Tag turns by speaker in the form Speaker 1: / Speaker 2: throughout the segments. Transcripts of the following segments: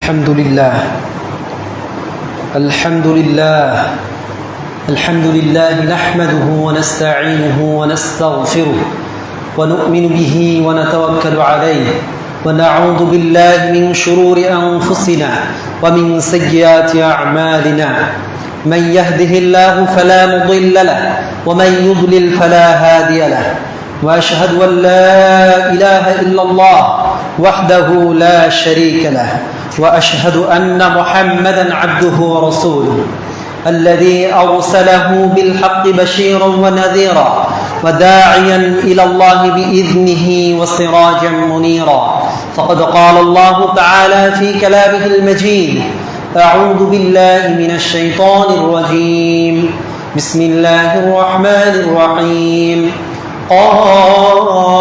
Speaker 1: الحمد لله الحمد لله نحمده ونستعينه ونستغفره ونؤمن به ونتوكل عليه ونعوذ بالله من شرور أنفسنا ومن سيئات أعمالنا من يهده الله فلا مضل له ومن يضلل فلا هادي له وأشهد أن لا إله إلا الله وحده لا شريك له وأشهد أن محمدا عبده ورسوله الذي أرسله بالحق بشيرا ونذيرا وداعيا إلى الله بإذنه وسراجا منيرا فقد قال الله تعالى في كلامه المجيد أعوذ بالله من الشيطان الرجيم بسم الله الرحمن الرحيم قاف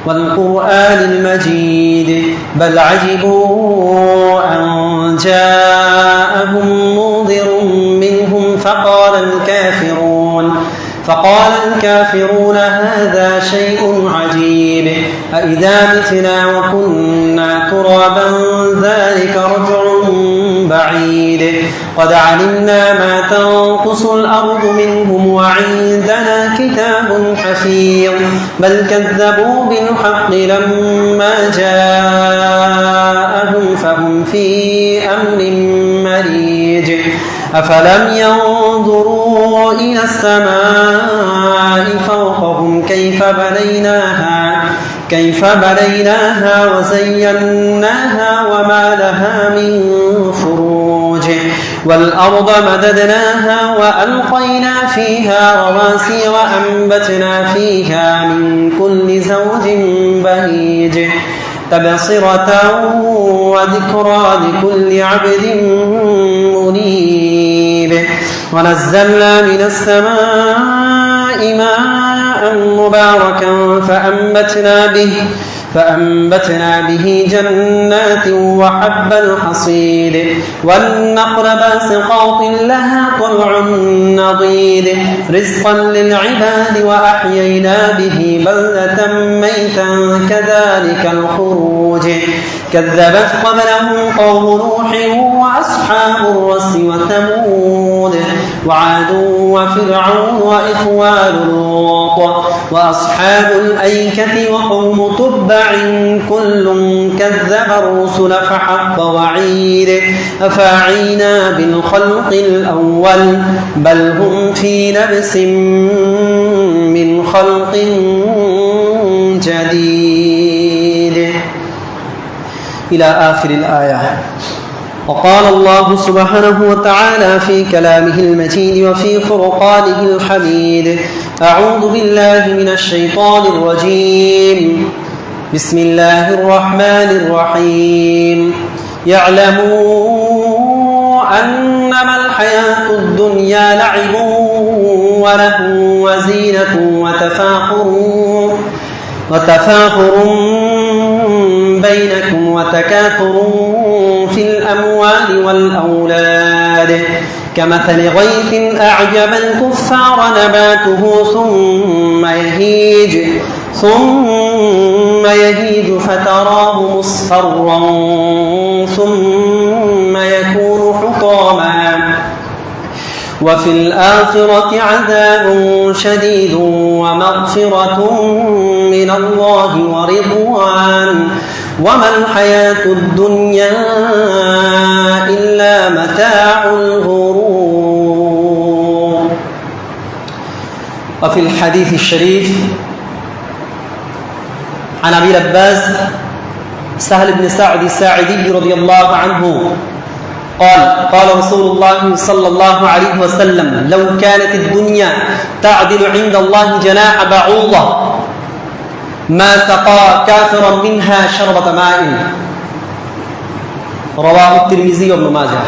Speaker 1: والقرآن المجيد بل عجبوا أن جاءهم منذر منهم فقال الكافرون هذا شيء عجيب أإذا متنا وكنا ترابا ذلك رجع بعيد قد علمنا ما تنقص الأرض منهم وعندنا كتاب حفيظ بل كذبوا بالحق لما جاءهم فهم في أمر مريج أفلم ينظروا إلى السماء فوقهم كيف بنيناها وزيناها وما لها من فروج والأرض مددناها وألقينا فيها رواسي وأنبتنا فيها من كل زوج بهيج تبصرة وذكرى لكل عبد منيب ونزلنا من السماء ماء مباركا فأنبتنا به جنات وحب الحصيد والنخل باسقات لها طلع نضيد رزقا للعباد وأحيينا به بلدة ميتا كذلك الخروج كذبت قبلهم قوم نوح وأصحاب الرس وثمود وعاد وفرعون وإخوان لوط وأصحاب الأيكة وقوم تبع كل كذب الرسل فحق وعيد أفاعينا بالخلق الأول بل هم في لبس من خلق جديد إلى آخر الآية. وقال الله سبحانه وتعالى في كلامه المجيد وفي فرقانه الحميد أعوذ بالله من الشيطان الرجيم بسم الله الرحمن الرحيم يعلموا أنما الحياة الدنيا لعب ولهو وزينة وتفاخر بينكم وتكاثر في الأموال والأولاد كمثل غيث أعجب الكفار نباته ثم يهيج فتراه مصفرا ثم يكون حطاما وفي الآخرة عذاب شديد ومغفرة من الله ورضوان وما الحياة الدنيا إلا متاع الغرور. وفي الحديث الشريف عن أبي العباس سهل بن سعد الساعدي رضي الله عنه قال رسول الله صلى الله عليه وسلم لو كانت الدنيا تعدل عند الله جناح بعوضة ما سقى كافرا منها شربة ماء رواه الترمذي وابن ماجه.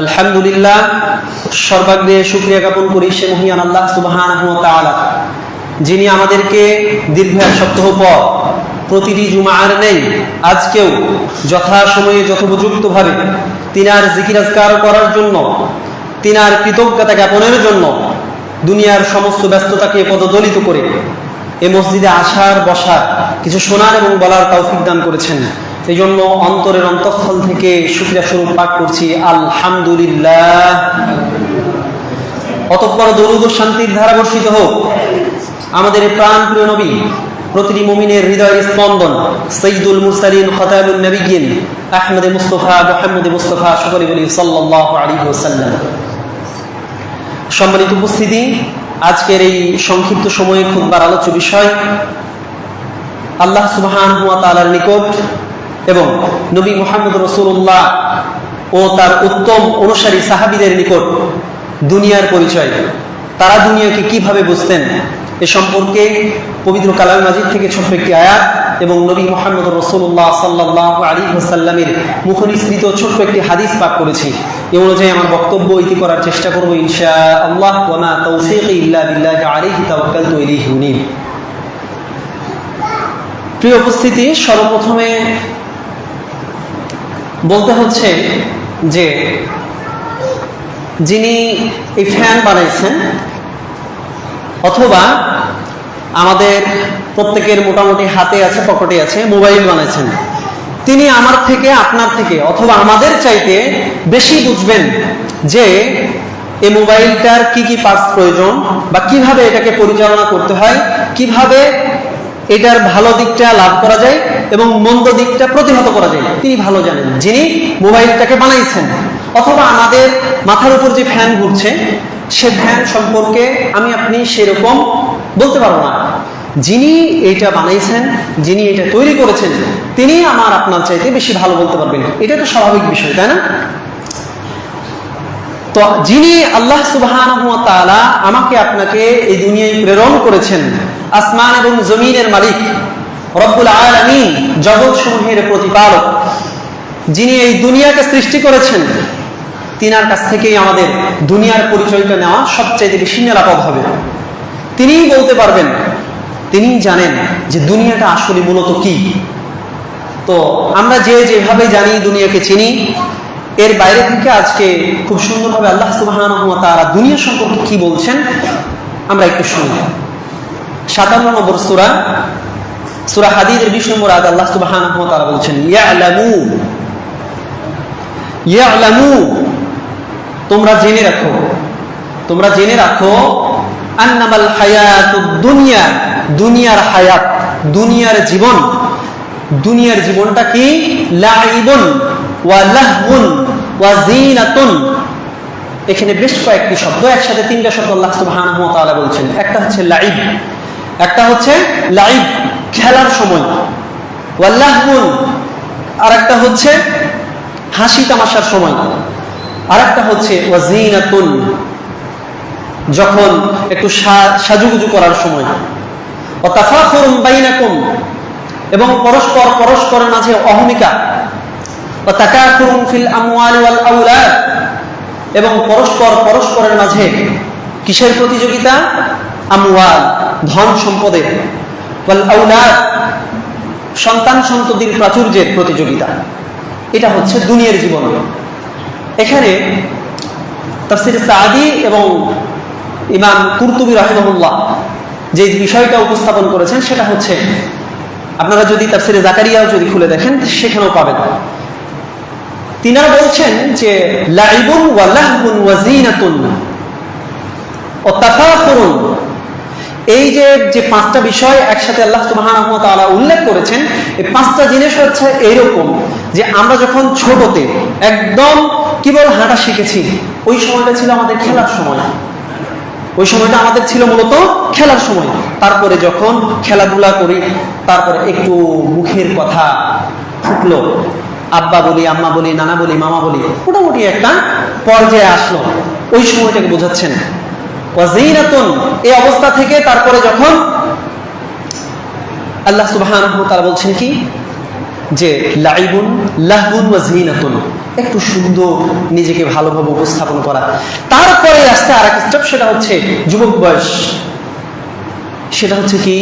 Speaker 1: আলহামদুলিল্লাহ সর্বাগ্রে শুকরিয়া জ্ঞাপন করি সে মহিয়ান আল্লাহ সুবহানাহু ওয়া তাআলা, যিনি আমাদেরকে দীর্ঘ এক সপ্তাহ পর প্রতিটি জুমার নেই আজকেও যথাসময়ে যথোপযুক্তভাবে তিনার জিকির আজকার করার জন্য, তিনার কৃতজ্ঞতা জ্ঞাপনের জন্য দুনিয়ার সমস্ত ব্যস্ততাকে পদদলিত করে এই মসজিদে আসার বসার কিছু শোনার এবং বলার তৌফিক দান করেছেন। এই জন্য অন্তরের অন্তঃস্থল থেকে শুকরিয়া স্বরূপ পাঠ করছি আলহামদুলিল্লাহ। অতঃপর দরুদ ও শান্তির ধারা বর্ষিত হোক আমাদের প্রাণ প্রিয় নবী, প্রতিটি মুমিনের হৃদয়ের স্পন্দন, সাইয়্যিদুল মুরসালিন খাতামুন নবিয়্যিন আহমদ মুস্তাফা মুহাম্মদ মুস্তাফা সকলে বলি সাল্লাল্লাহু আলাইহি ওয়াসাল্লাম। সম্মানিত উপস্থিতি, আজকের এই সংক্ষিপ্ত সময়ে খুতবার আলোচ্য বিষয় আল্লাহ সুবহানাহু ওয়া তাআলার নিকট এবং নবী মুহাম্মদ রাসূলুল্লাহ ও তার উত্তম অনুসারী সাহাবীদের নিকট দুনিয়ার পরিচয়, তারা দুনিয়াকে কিভাবে বুঝতেন এ সম্পর্কে পবিত্র কালাম মাজিদ থেকে ছোট্ট একটি আয়াত এবং নবী মুহাম্মদ রাসূলুল্লাহ সাল্লাল্লাহু আলাইহি ওয়াসাল্লামের মুখনিসৃত ছোট্ট একটি হাদিস পাঠ করেছি। এই অনুযায়ী আমার বক্তব্য ইতি করার চেষ্টা করব ইনশাআল্লাহ। ওয়া মা তাওফীকি ইল্লা বিল্লাহি আলাইহি তাওয়াক্কালতু ইলাইহি মুনীব। প্রিয় উপস্থিতি, সর্বপ্রথমে বলতে হচ্ছে যে যিনি এই ফ্যান বানাইছেন অথবা আমাদের প্রত্যেকের মোটামুটি হাতে আছে, পকেটে আছে, মোবাইল বানাইছেন, তিনি আমার থেকে, আপনার থেকে অথবা আমাদের চাইতে বেশি বুঝবেন যে এই মোবাইলটার কি কি পার্টস প্রয়োজন বা কিভাবে এটাকে পরিচালনা করতে হয়, কিভাবে এটার ভালো দিকটা লাভ করা যায় এবং মন্দ দিকটা প্রতিহত করা যায়, তিনি ভালো জানেন যিনি মোবাইলটাকে বানাইছেন। অথবা আমাদের মাথার উপর যে ফ্যান ঘুরছে সে ফ্যান সম্পর্কে আমি আপনি সেরকম বলতে পারবো না। যিনি এটা বানাইছেন, যিনি এটা তৈরি করেছেন, তিনি আমার আপনার চাইতে বেশি ভালো বলতে পারবেন। এটা তো স্বাভাবিক বিষয়, তাই না? তো যিনি আল্লাহ সুবহানাহু ওয়া তাআলা আমাকে আপনাকে এই দুনিয়ায় প্রেরণ করেছেন, আসমান এবং জমিনের মালিক, রব্বুল আলামিন, জগৎ সমূহের প্রতিপালক, যিনি এই দুনিয়াকে সৃষ্টি করেছেন, তিনার কাছ থেকেই আমাদের দুনিয়ার পরিচয়টা নেওয়া সবচেয়ে বেশি নিরাপদ হবে। তিনিই বলতে পারবেন, তিনিই জানেন যে দুনিয়াটা আসলে মূলত কি। তো আমরা যেভাবে জানি, দুনিয়াকে চিনি, এর বাইরে থেকে আজকে খুব সুন্দরভাবে আল্লাহ সুবহানাহু ওয়া তাআলা দুনিয়া সম্পর্কে কি বলছেন আমরা একটু শুনি। 57 নম্বর সূরা হাদীদের 20 নম্বর আয়াত আল্লাহ সুবহানাহু ওয়া তাআলা বলছেন ইয়ালামু, তোমরা জেনে রাখো আন্নামাল হায়াতুদ দুনিয়া, দুনিয়ার হায়াত, দুনিয়ার জীবনটা কি লাইবুন ওয়া লাহবুন ওয়া জিনাতুন। এখানে বেশ কয়েকটি শব্দ, একসাথে 3টা শব্দ আল্লাহ সুবহানাহু ওয়া তাআলা বলছেন। একটা হচ্ছে লাইব, খেলার সময়, ওয়া লাহবুন, আর একটা হচ্ছে হাসি তামাশার সময়, আর একটা হচ্ছে ওয়া জিনাতুন, যখন একটু সাজুগুজু করার সময়, ওয়া তাফাখুরুম বাইনাকুম, এবং পরস্পরের মাঝে অহমিকা, ওয়া তাকাসুরুম ফিল আমওয়ালি ওয়াল আওলাদ, এবং পরস্পরের মাঝে কিসের প্রতিযোগিতা? আমওয়াল, ধন সম্পদের, ওয়াল আওলাদ, সন্তান সন্ততির প্রাচুর্যের প্রতিযোগিতা। এটা হচ্ছে দুনিয়ার জীবন। এখানে তাফসীর সাদি এবং ইমাম কুরতুবী রাহিমাহুল্লাহ যে বিষয়টা উপস্থাপন করেছেন সেটা হচ্ছে, আপনারা যদি তাফসীরে জাকারিয়াও যদি খুলে দেখেন সেখানেও পাবেন। তিনারা বলছেন যে লাইবুন ওয়া লাহবুন ওয়া জিনাতুন ওয়া তাফাখুরুন, এই যে 5টা বিষয় একসাথে আল্লাহ সুবহানাহু ওয়া তাআলা উল্লেখ করেছেন, এই 5টা জিনিস হচ্ছে এইরকম যে আমরা যখন ছোটতে একদম কেবল হাঁটা শিখেছি, ওই সময়টা ছিল আমাদের খেলার সময়, ওই সময়টা আমাদের ছিল মূলত খেলার সময়। তারপরে যখন খেলাধুলা করি, তারপরে একটু মুখের কথা ফুটলো, আব্বা বলি, আম্মা বলি, নানা বলি, মামা বলি, মোটামুটি একটা পর্যায়ে আসলো, ওই সময়টাকে বোঝাচ্ছেন। ওয়াজিনাতুন, এই অবস্থা থেকে তারপরে যখন আল্লাহ সুবহানাহু ওয়া তাআলা বলছেন কি যে লাইবুন লাহবুন ওয়া জিনাতুন, একটু সুন্দর নিজেকে ভালোভাবে উপস্থাপন করা। তারপরে আসতে আর এক স্টেপ, সেটা হচ্ছে যুবক বয়স। সেটা হচ্ছে কি?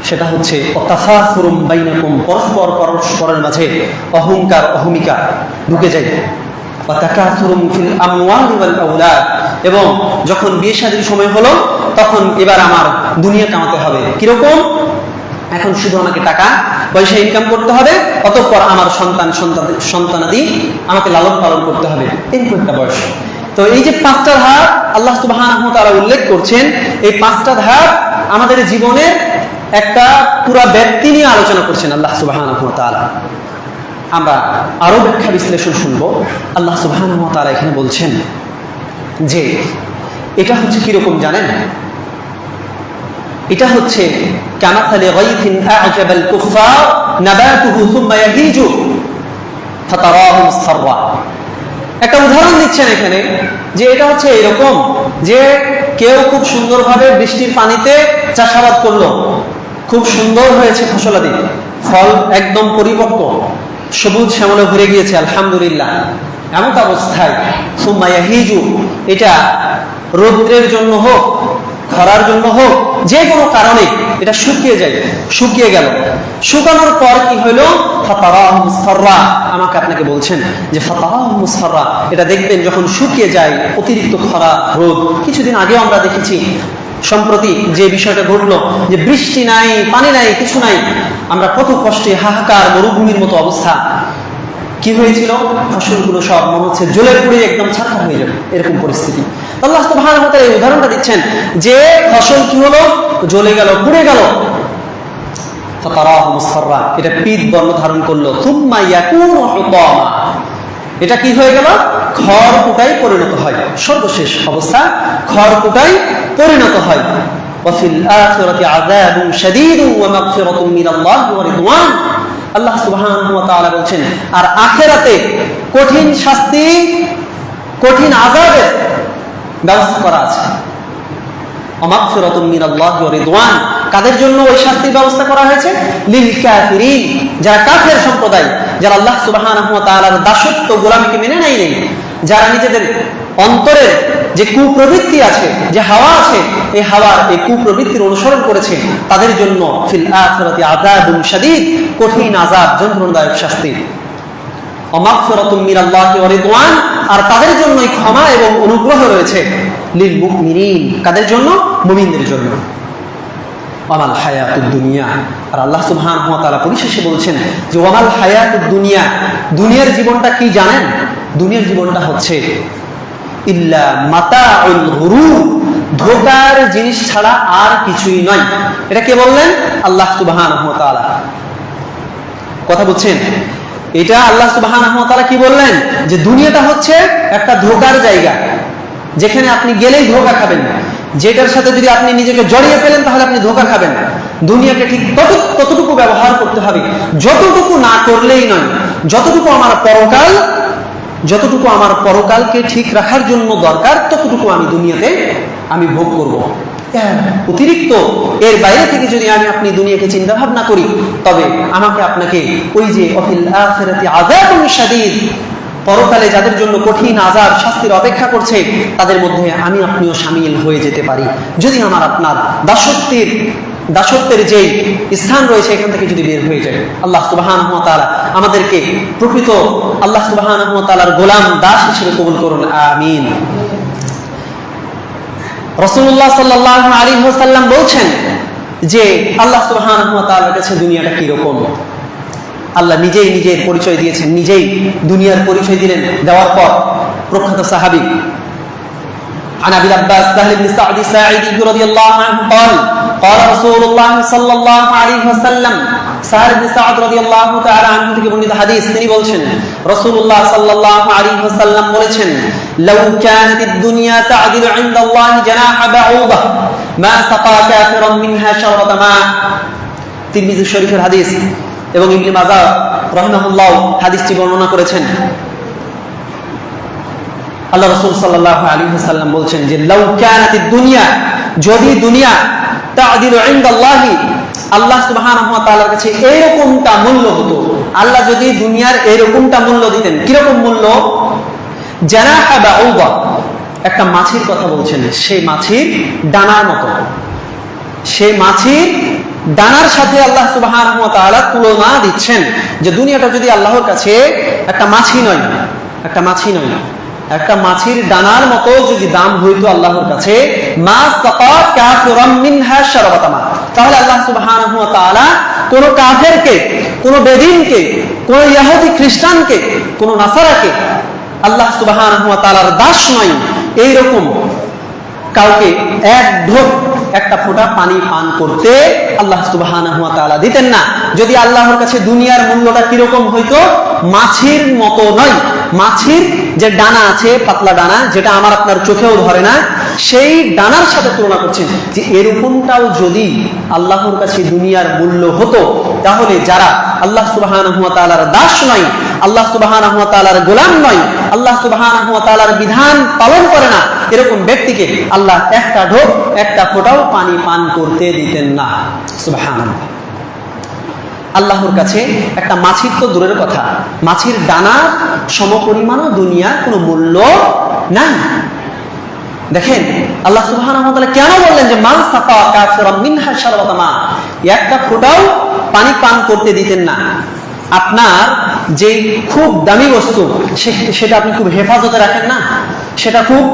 Speaker 1: সেটা হচ্ছে তাফাখুরুম বাইনাকুম, পরস্পরের মাঝে অহংকার অহমিকা ঢুকে যায়। ওয়া তাকাসুরুম ফিল আমওয়ালি ওয়াল আওলাদ, এবং যখন বিয়ে শাদীর সময় হলো তখন এবার আমার দুনিয়া কামাতে হবে। কিরকম? এখন শুধু আমাকে টাকা পয়সা ইনকাম করতে হবে, অতঃপর আমার সন্তানাদি আমাকে লালন পালন করতে হবে, এরকম একটা বয়স। তো এই যে 5টা ধাপ আল্লাহ সুবহানাহু ওয়া তাআলা উল্লেখ করছেন, এই 5টা ধাপ আমাদের জীবনের একটা পুরা ব্যক্তি নিয়ে আলোচনা করছেন আল্লাহ সুবহানাহু ওয়া তাআলা। আমরা আরো ব্যাখ্যা বিশ্লেষণ শুনবো। আল্লাহ সুবহানাহু ওয়া তাআলা এখানে বলছেন যে এটা হচ্ছে কিরকম জানেন? এটা হচ্ছে কামাথালি গায়থিন আ'জাবাল কুফফার নাবাতুহু সুম্মা ইয়াহিজু ফাতারাহু মুসফাররা। একটা উদাহরণ দিচ্ছেন এখানে যে এটা হচ্ছে এরকম যে কেউ খুব সুন্দরভাবে বৃষ্টির পানিতে চাষাবাদ করলো, খুব সুন্দর হয়েছে ফসলাদি, ফল একদম পরিপক্ক, সবুজ শ্যামলে ভরে গিয়েছে, আলহামদুলিল্লাহ। এমন অবস্থায় সুম্মা ইয়াহিজু, এটা রৌদ্রের জন্য হোক, খরার জন্য হোক, যে কোনো কারণে এটা শুকিয়ে যায়, শুকিয়ে গেল। শুকানোর পর কি হইলো? ফাতারাহু মুসফাররা। আমাকে আপনাকে বলছেন যে ফাতারাহু মুসফাররা, এটা দেখবেন যখন শুকিয়ে যায়, অতিরিক্ত খরা রোদ। কিছুদিন আগেও আমরা দেখেছি, সম্প্রতি যে বিষয়টা ঘটলো, যে বৃষ্টি নাই, পানি নাই, কিছু নাই, আমরা কত কষ্টে, হাহাকার, মরুভূমির মতো অবস্থা। কি হয়েছিল? ফসলগুলো সব মনে হচ্ছে জ্বলে পুড়ে একদম ছারখার হয়ে যাবে, এরকম পরিস্থিতি। আল্লাহ সুবহানাহু ওয়া তাআলা এই উদাহরণটা দিচ্ছেন যে ফসল কি হলো? জ্বলে গেল, পুড়ে গেল। ফাতারাহু মুসফাররা, এটা পিত বর্ণ ধারণ করলো। সুম্মা ইয়াকুনু হুতামা, এটা কি হয়ে গেল? খড়কুটায় পরিণত হয়। সর্বশেষ অবস্থা খড়কুটায় পরিণত হয়। ওয়া ফিল আখিরাতি আযাবুন শাদীদুন ওয়া মাগফিরাতুম মিনাল্লাহি ওয়া রিদওয়ান। আল্লাহ সুবহানাহু ওয়া তাআলা বলছেন, আর আখিরাতে কঠিন শাস্তি, কঠিন আযাবের ব্যবস্থা করা আছে। ওয়া মাগফিরাতুম মিনাল্লাহি ওয়া রিদওয়ান, কাদের জন্য ওই শাস্তির ব্যবস্থা করা হয়েছে? লিল কাফিরিন, যারা কাফের সম্প্রদায়, যারা আল্লাহ সুবহানাহু ওয়া তাআলার দাসত্ব গোলামীকে মেনে নেয়নি, যারা নিজেদের অন্তরের যে কুপ্রবৃত্তি আছে, যে হাওয়া আছে, এই হাওয়ার এই কুপ্রবৃত্তির অনুসরণ করেছে, তাদের জন্য ফিল আখিরাতি আযাবুন শাদীদ, কঠিন আযাব, যন্ত্রণাদায়ক শাস্তি। ওয়া মাগফিরাতুম মিনাল্লাহি ওয়া রিদওয়ান, আর তাদের জন্যই ক্ষমা এবং অনুগ্রহ রয়েছে। লিল মুমিনিন, কাদের জন্য? মুমিনদের জন্য। ওয়ামাল হায়াতুদ দুনিয়া, আর আল্লাহ সুবহানাহু ওয়া তাআলা পরিশেষে বলছেন যে ওয়ামাল হায়াতুদ দুনিয়া, দুনিয়ার জীবনটা কি জানেন? দুনিয়ার জীবনটা হচ্ছে ইল্লা মাতাউল গুরুর, ধোঁকার জিনিস ছাড়া আর কিছুই নয়। এটা কে বললেন? আল্লাহ সুবহানাহু ওয়া তাআলা। কথা বুঝছেন? এটা আল্লাহ সুবহানাহু ওয়া তাআলা কি বললেন? যে দুনিয়াটা হচ্ছে একটা ধোঁকার জায়গা, যেখানে আপনি গেলেই ধোঁকা খাবেন, যেটার সাথে যদি আপনি নিজেকে জড়িয়ে ফেলেন তাহলে আপনি ধোঁকা খাবেন। দুনিয়াকে ঠিক ততটুকু ব্যবহার করতে হবে, যতটুকু না করলেই নয়। যতটুকু আমার পরকালকে ঠিক রাখার জন্য দরকার, ততটুকু আমি দুনিয়াতে আমি ভোগ করব। অতিরিক্ত এর বাইরে থেকে যদি আপনি দুনিয়াকে চিন্তা ভাবনা করি, তবে আমাকে আপনাকে ওই যে অফিল আখিরাতি আযাবুন শাদীদ, পরকালে যাদের জন্য কঠিন আযাব, শাস্তির অপেক্ষা করছে, তাদের মধ্যে আমি আপনিও শামিল হয়ে যেতে পারি, যদি আমার আপনার দাসত্বের যেই স্থান রয়েছে এখান থেকে যদি বের হয়ে যায়। আল্লাহ সুবহানাহু ওয়া তাআলা আমাদেরকে প্রকৃত আল্লাহ সুবহানাহু ওয়া তাআলার গোলাম, দাস হিসেবে কবুল করুন, আমিন। রাসূলুল্লাহ সাল্লাল্লাহু আলাইহি ওয়াসাল্লাম বলছেন যে আল্লাহ সুবহানাহু ওয়া তাআলার কাছে দুনিয়াটা কি রকম। আল্লাহ নিজেই নিজের পরিচয় দিয়েছেন, নিজেই দুনিয়ার পরিচয় দিলেন। দেওয়ার পর প্রখ্যাত সাহাবী عن ابي العباس سهل بن سعد الساعدي رضي الله عنه قال قال رسول الله صلى الله عليه وسلم, সাহল ইবনে সাদ রাদিয়াল্লাহু তাআলা আনহু থেকে বর্ণিত হাদিস, তিনি বলছেন রাসূলুল্লাহ সাল্লাল্লাহু আলাইহি ওয়াসাল্লাম বলেছেন, লাউ কানাতিদ দুনিয়া তা'দিলু ইনদাল্লাহি জানাহা বাউদা মা সাকা কাফিরান মিনহা শারবাতা মা। তিরমিজি শরীফের হাদিস এবং ইবনে মাজাহ রাহিমাহুল্লাহ হাদিসটি বর্ণনা করেছেন। আল্লাহ রাসূল সাল্লাল্লাহু আলাইহি ওয়াসাল্লাম বলছেন যে লাউ কানাতিদ দুনিয়া, যদি দুনিয়া তা'দিলু ইনদাল্লাহি, আল্লাহ সুবহানাহু ওয়া তাআলার কাছে এরকমটা মূল্য হতো, আল্লাহ যদি দুনিয়ার এরকমটা মূল্য দিতেন। কিরকম মূল্য? জানাহা বাউদা, একটা মাছির কথা বলছেন, সেই মাছির ডানার মতো, সেই মাছির ডানার সাথে আল্লাহ সুবহানাহু ওয়া তাআলা তুলনা দিচ্ছেন যে দুনিয়াটা যদি আল্লাহর কাছে একটা মাছি নয়, একটা মাছির ডানার মতো যদি দাম হইতো আল্লাহর কাছে, মা সাকা কাফিরাম মিনহা শারবাতা মা, তাহলে আল্লাহ সুবহানাহু ওয়া তাআলা কোন কাফেরকে, কোন বেদিনকে, কোন ইহুদি খ্রিস্টানকে, কোন নাসারাকে আল্লাহ সুবহানাহু ওয়া তাআলার দাস নয় এইরকম কাউকে এক ঢোক একটা ফোঁটা পানি পান করতে আল্লাহ সুবহানাহু ওয়া তাআলা দিতেন না। যদি আল্লাহর কাছে দুনিয়ার মূল্যটা কিরকম হইতো, মাছির মতো নয়। মাছির যে ডানা আছে, পাতলা ডানা, যেটা আমার আপনার চোখেও ধরে না, সেই ডানার সাথে তুলনা করছেন যে এরকমটাও যদি আল্লাহর কাছে দুনিয়ার মূল্য হতো, তাহলে যারা আল্লাহ সুবহানাহু ওয়া তাআলার দাস নয়, আল্লাহ সুবহানাহু ওয়া তাআলার গোলাম নয়, আল্লাহ সুবহানাহু ওয়া তাআলার বিধান পালন করে না, এরকম ব্যক্তিকে আল্লাহ একটা ঢোক, একটা ফোঁটাও পানি পান করতে দিতেন না। সুবহানাল্লাহ। আল্লাহর কাছে একটা মাছির তো দূরের কথা, মাছির ডানার সমপরিমাণও দুনিয়ার কোনো মূল্য নাই। দেখেন আল্লাহ সুবহানাহু ওয়া তাআলা কেন বললেন যে মান সাকা কাফিরাম মিনহা শারবাতা মা, একটা ফোঁটাও পানি পান করতে দিতেন না। আপনার যে খুব দামি বস্তু সেটা আপনি খুব হেফাজতে রাখেন না, সেটা খুব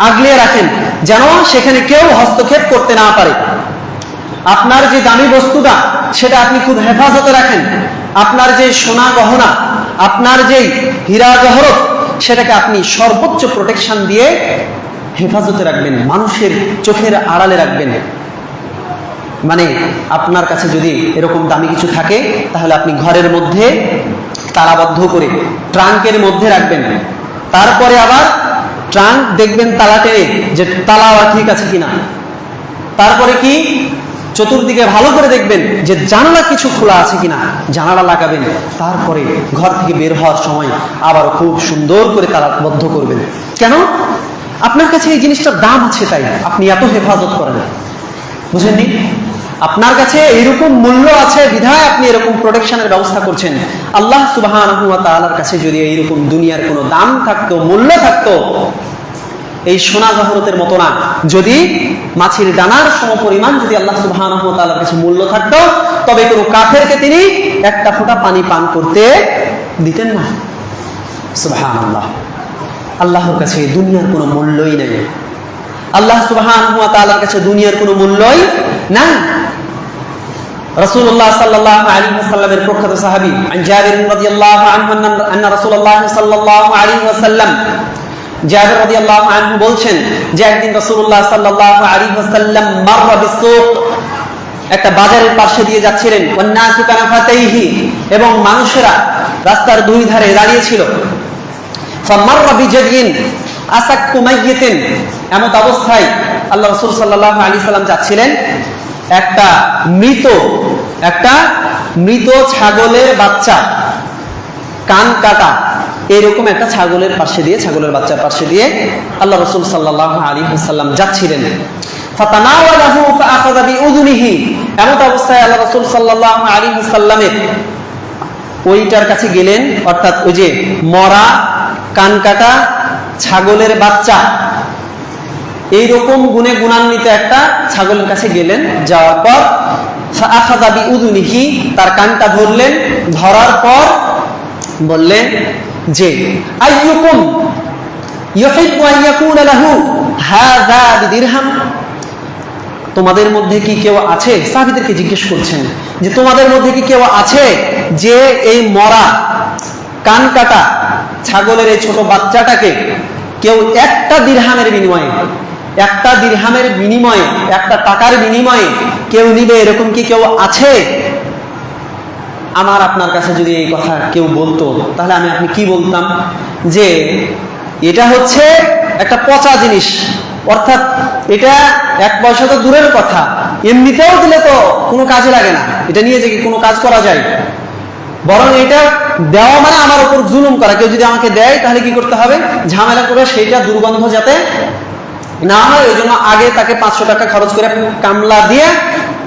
Speaker 1: আগলে রাখেন যেন সেখানে কেউ হস্তক্ষেপ করতে না পারে। আপনার যে দামি বস্তুটা সেটা আপনি খুব হেফাজতে রাখেন। আপনার যে সোনা গহনা, আপনার যে হীরা জহরত, সেটাকে আপনি সর্বোচ্চ প্রোটেকশন দিয়ে হেফাজতে রাখবেন, মানুষের চোখের আড়ালে রাখবেন। মানে আপনার কাছে যদি এরকম দামি কিছু থাকে, তাহলে আপনি ঘরের মধ্যে তালাবদ্ধ করে ট্রাঙ্কের মধ্যে রাখবেন। তারপরে আবার ট্রাঙ্ক দেখবেন তালা টেনে যে তালা ঠিক আছে কিনা। তারপরে কি চতুর্দিকে ভালো করে দেখবেন যে জানালা কিছু খোলা আছে কিনা, জানালা লাগাবেন। তারপরে ঘর থেকে বের হওয়ার সময় আবার খুব সুন্দর করে তালাবদ্ধ করবেন। কেন? আপনার কাছে এই জিনিসটার দাম আছে, তাই আপনি এত হেফাজত করেন। বুঝেননি? আপনার কাছে এরকম মূল্য আছে বিধায় আপনি এরকম প্রোটেকশনের ব্যবস্থা করছেন। আল্লাহ সুবহানাহু ওয়া তাআলার কাছে যদি এইরকম দুনিয়ার কোনো দাম থাকতো, মূল্য থাকতো, এই সোনা জহরতের মতো না, যদি মাছির ডানার সমপরিমাণ যদি আল্লাহ সুবহানাহু ওয়া তাআলার কাছে মূল্য থাকতো, তবে কোনো কাফেরকে তিনি একটা ফোঁটা পানি পান করতে দিতেন না। সুবহানাল্লাহ। আল্লাহর কাছে দুনিয়ার কোনো মূল্যই নেই। আল্লাহ সুবহানাহু ওয়া তাআলার কাছে দুনিয়ার কোনো মূল্যই নাই। রাসূলুল্লাহ সাল্লাল্লাহু আলাইহি ওয়াসাল্লামের প্রখ্যাত সাহাবী আন জাবির রাদিয়াল্লাহু আনহু আন্না রাসূলুল্লাহ সাল্লাল্লাহু আলাইহি ওয়াসাল্লাম, জাবির রাদিয়াল্লাহু আনহু বলছেন যে একদিন রাসূলুল্লাহ সাল্লাল্লাহু আলাইহি ওয়াসাল্লাম মাররা বিসসুক, একটা বাজারের পাশে দিয়ে যাচ্ছিলেন, ওয়ান নাসু কানাফাতাইহি, এবং মানুষেরা রাস্তার দুই ধারে দাঁড়িয়ে ছিল। ফামাররা বিজাদিন আসাক্কু মাইয়িতিন, এমত অবস্থায় আল্লাহ রাসূল সাল্লাল্লাহু আলাইহি সাল্লাম যাচ্ছিলেন, একটা মৃত ছাগলের বাচ্চা, কান কাটা, এরকম একটা ছাগলের পাশে দিয়ে, ছাগলের বাচ্চার পাশে দিয়ে আল্লাহ রাসূল সাল্লাল্লাহু আলাইহি ওয়াসাল্লাম যাচ্ছিলেন। ফাতানাওয়ালাহু ফাআখাযা বিউযুনিহি, এমত অবস্থায় আল্লাহ রাসূল সাল্লাল্লাহু আলাইহি ওয়াসাল্লামের ওইটার কাছে গেলেন, অর্থাৎ ওই যে মরা কান কাটা ছাগলের বাচ্চা, এইরকম গুণে গুণান্বিত একটা ছাগলের কাছে গেলেন। যাওয়ার পর ফাআখাযা বিউযুনিহি, তার কানটা ধরলেন। ধরার পর বললেন যে আইয়ুকুম ইউহিব্বু আন ইয়াকুনা লাহু হাযা বিদিরহাম, তোমাদের মধ্যে কি কেউ আছে, সাহাবীদেরকে জিজ্ঞেস করছেন যে তোমাদের মধ্যে কি কেউ আছে যে এই মরা কান কাটা ছাগলের এই ছোট বাচ্চাটাকে কেউ একটা দিরহামের বিনিময়ে, একটা দিরহামের বিনিময়ে, একটা টাকার বিনিময়ে কেউ নিবে, এরকম কি কেউ আছে? আমার আপনার কাছে যদি এই কথা কেউ বলতো, তাহলে আপনি কি বলতাম? যে এটা হচ্ছে একটা পচা জিনিস, অর্থাৎ এটা 1 পয়সা তো দূরের কথা, এমনিতেও দিলে তো কোনো কাজে লাগে না, এটা নিয়ে যে কোনো কাজ করা যায়, বরং এটা দেওয়া মানে আমার উপর জুলুম করা। কেউ যদি আমাকে দেয় তাহলে কি করতে হবে? ঝামেলা করে সেইটা দুর্গন্ধ যাতে না হয়, ওই জন্য আগে তাকে 500 টাকা খরচ করে কামলা দিয়ে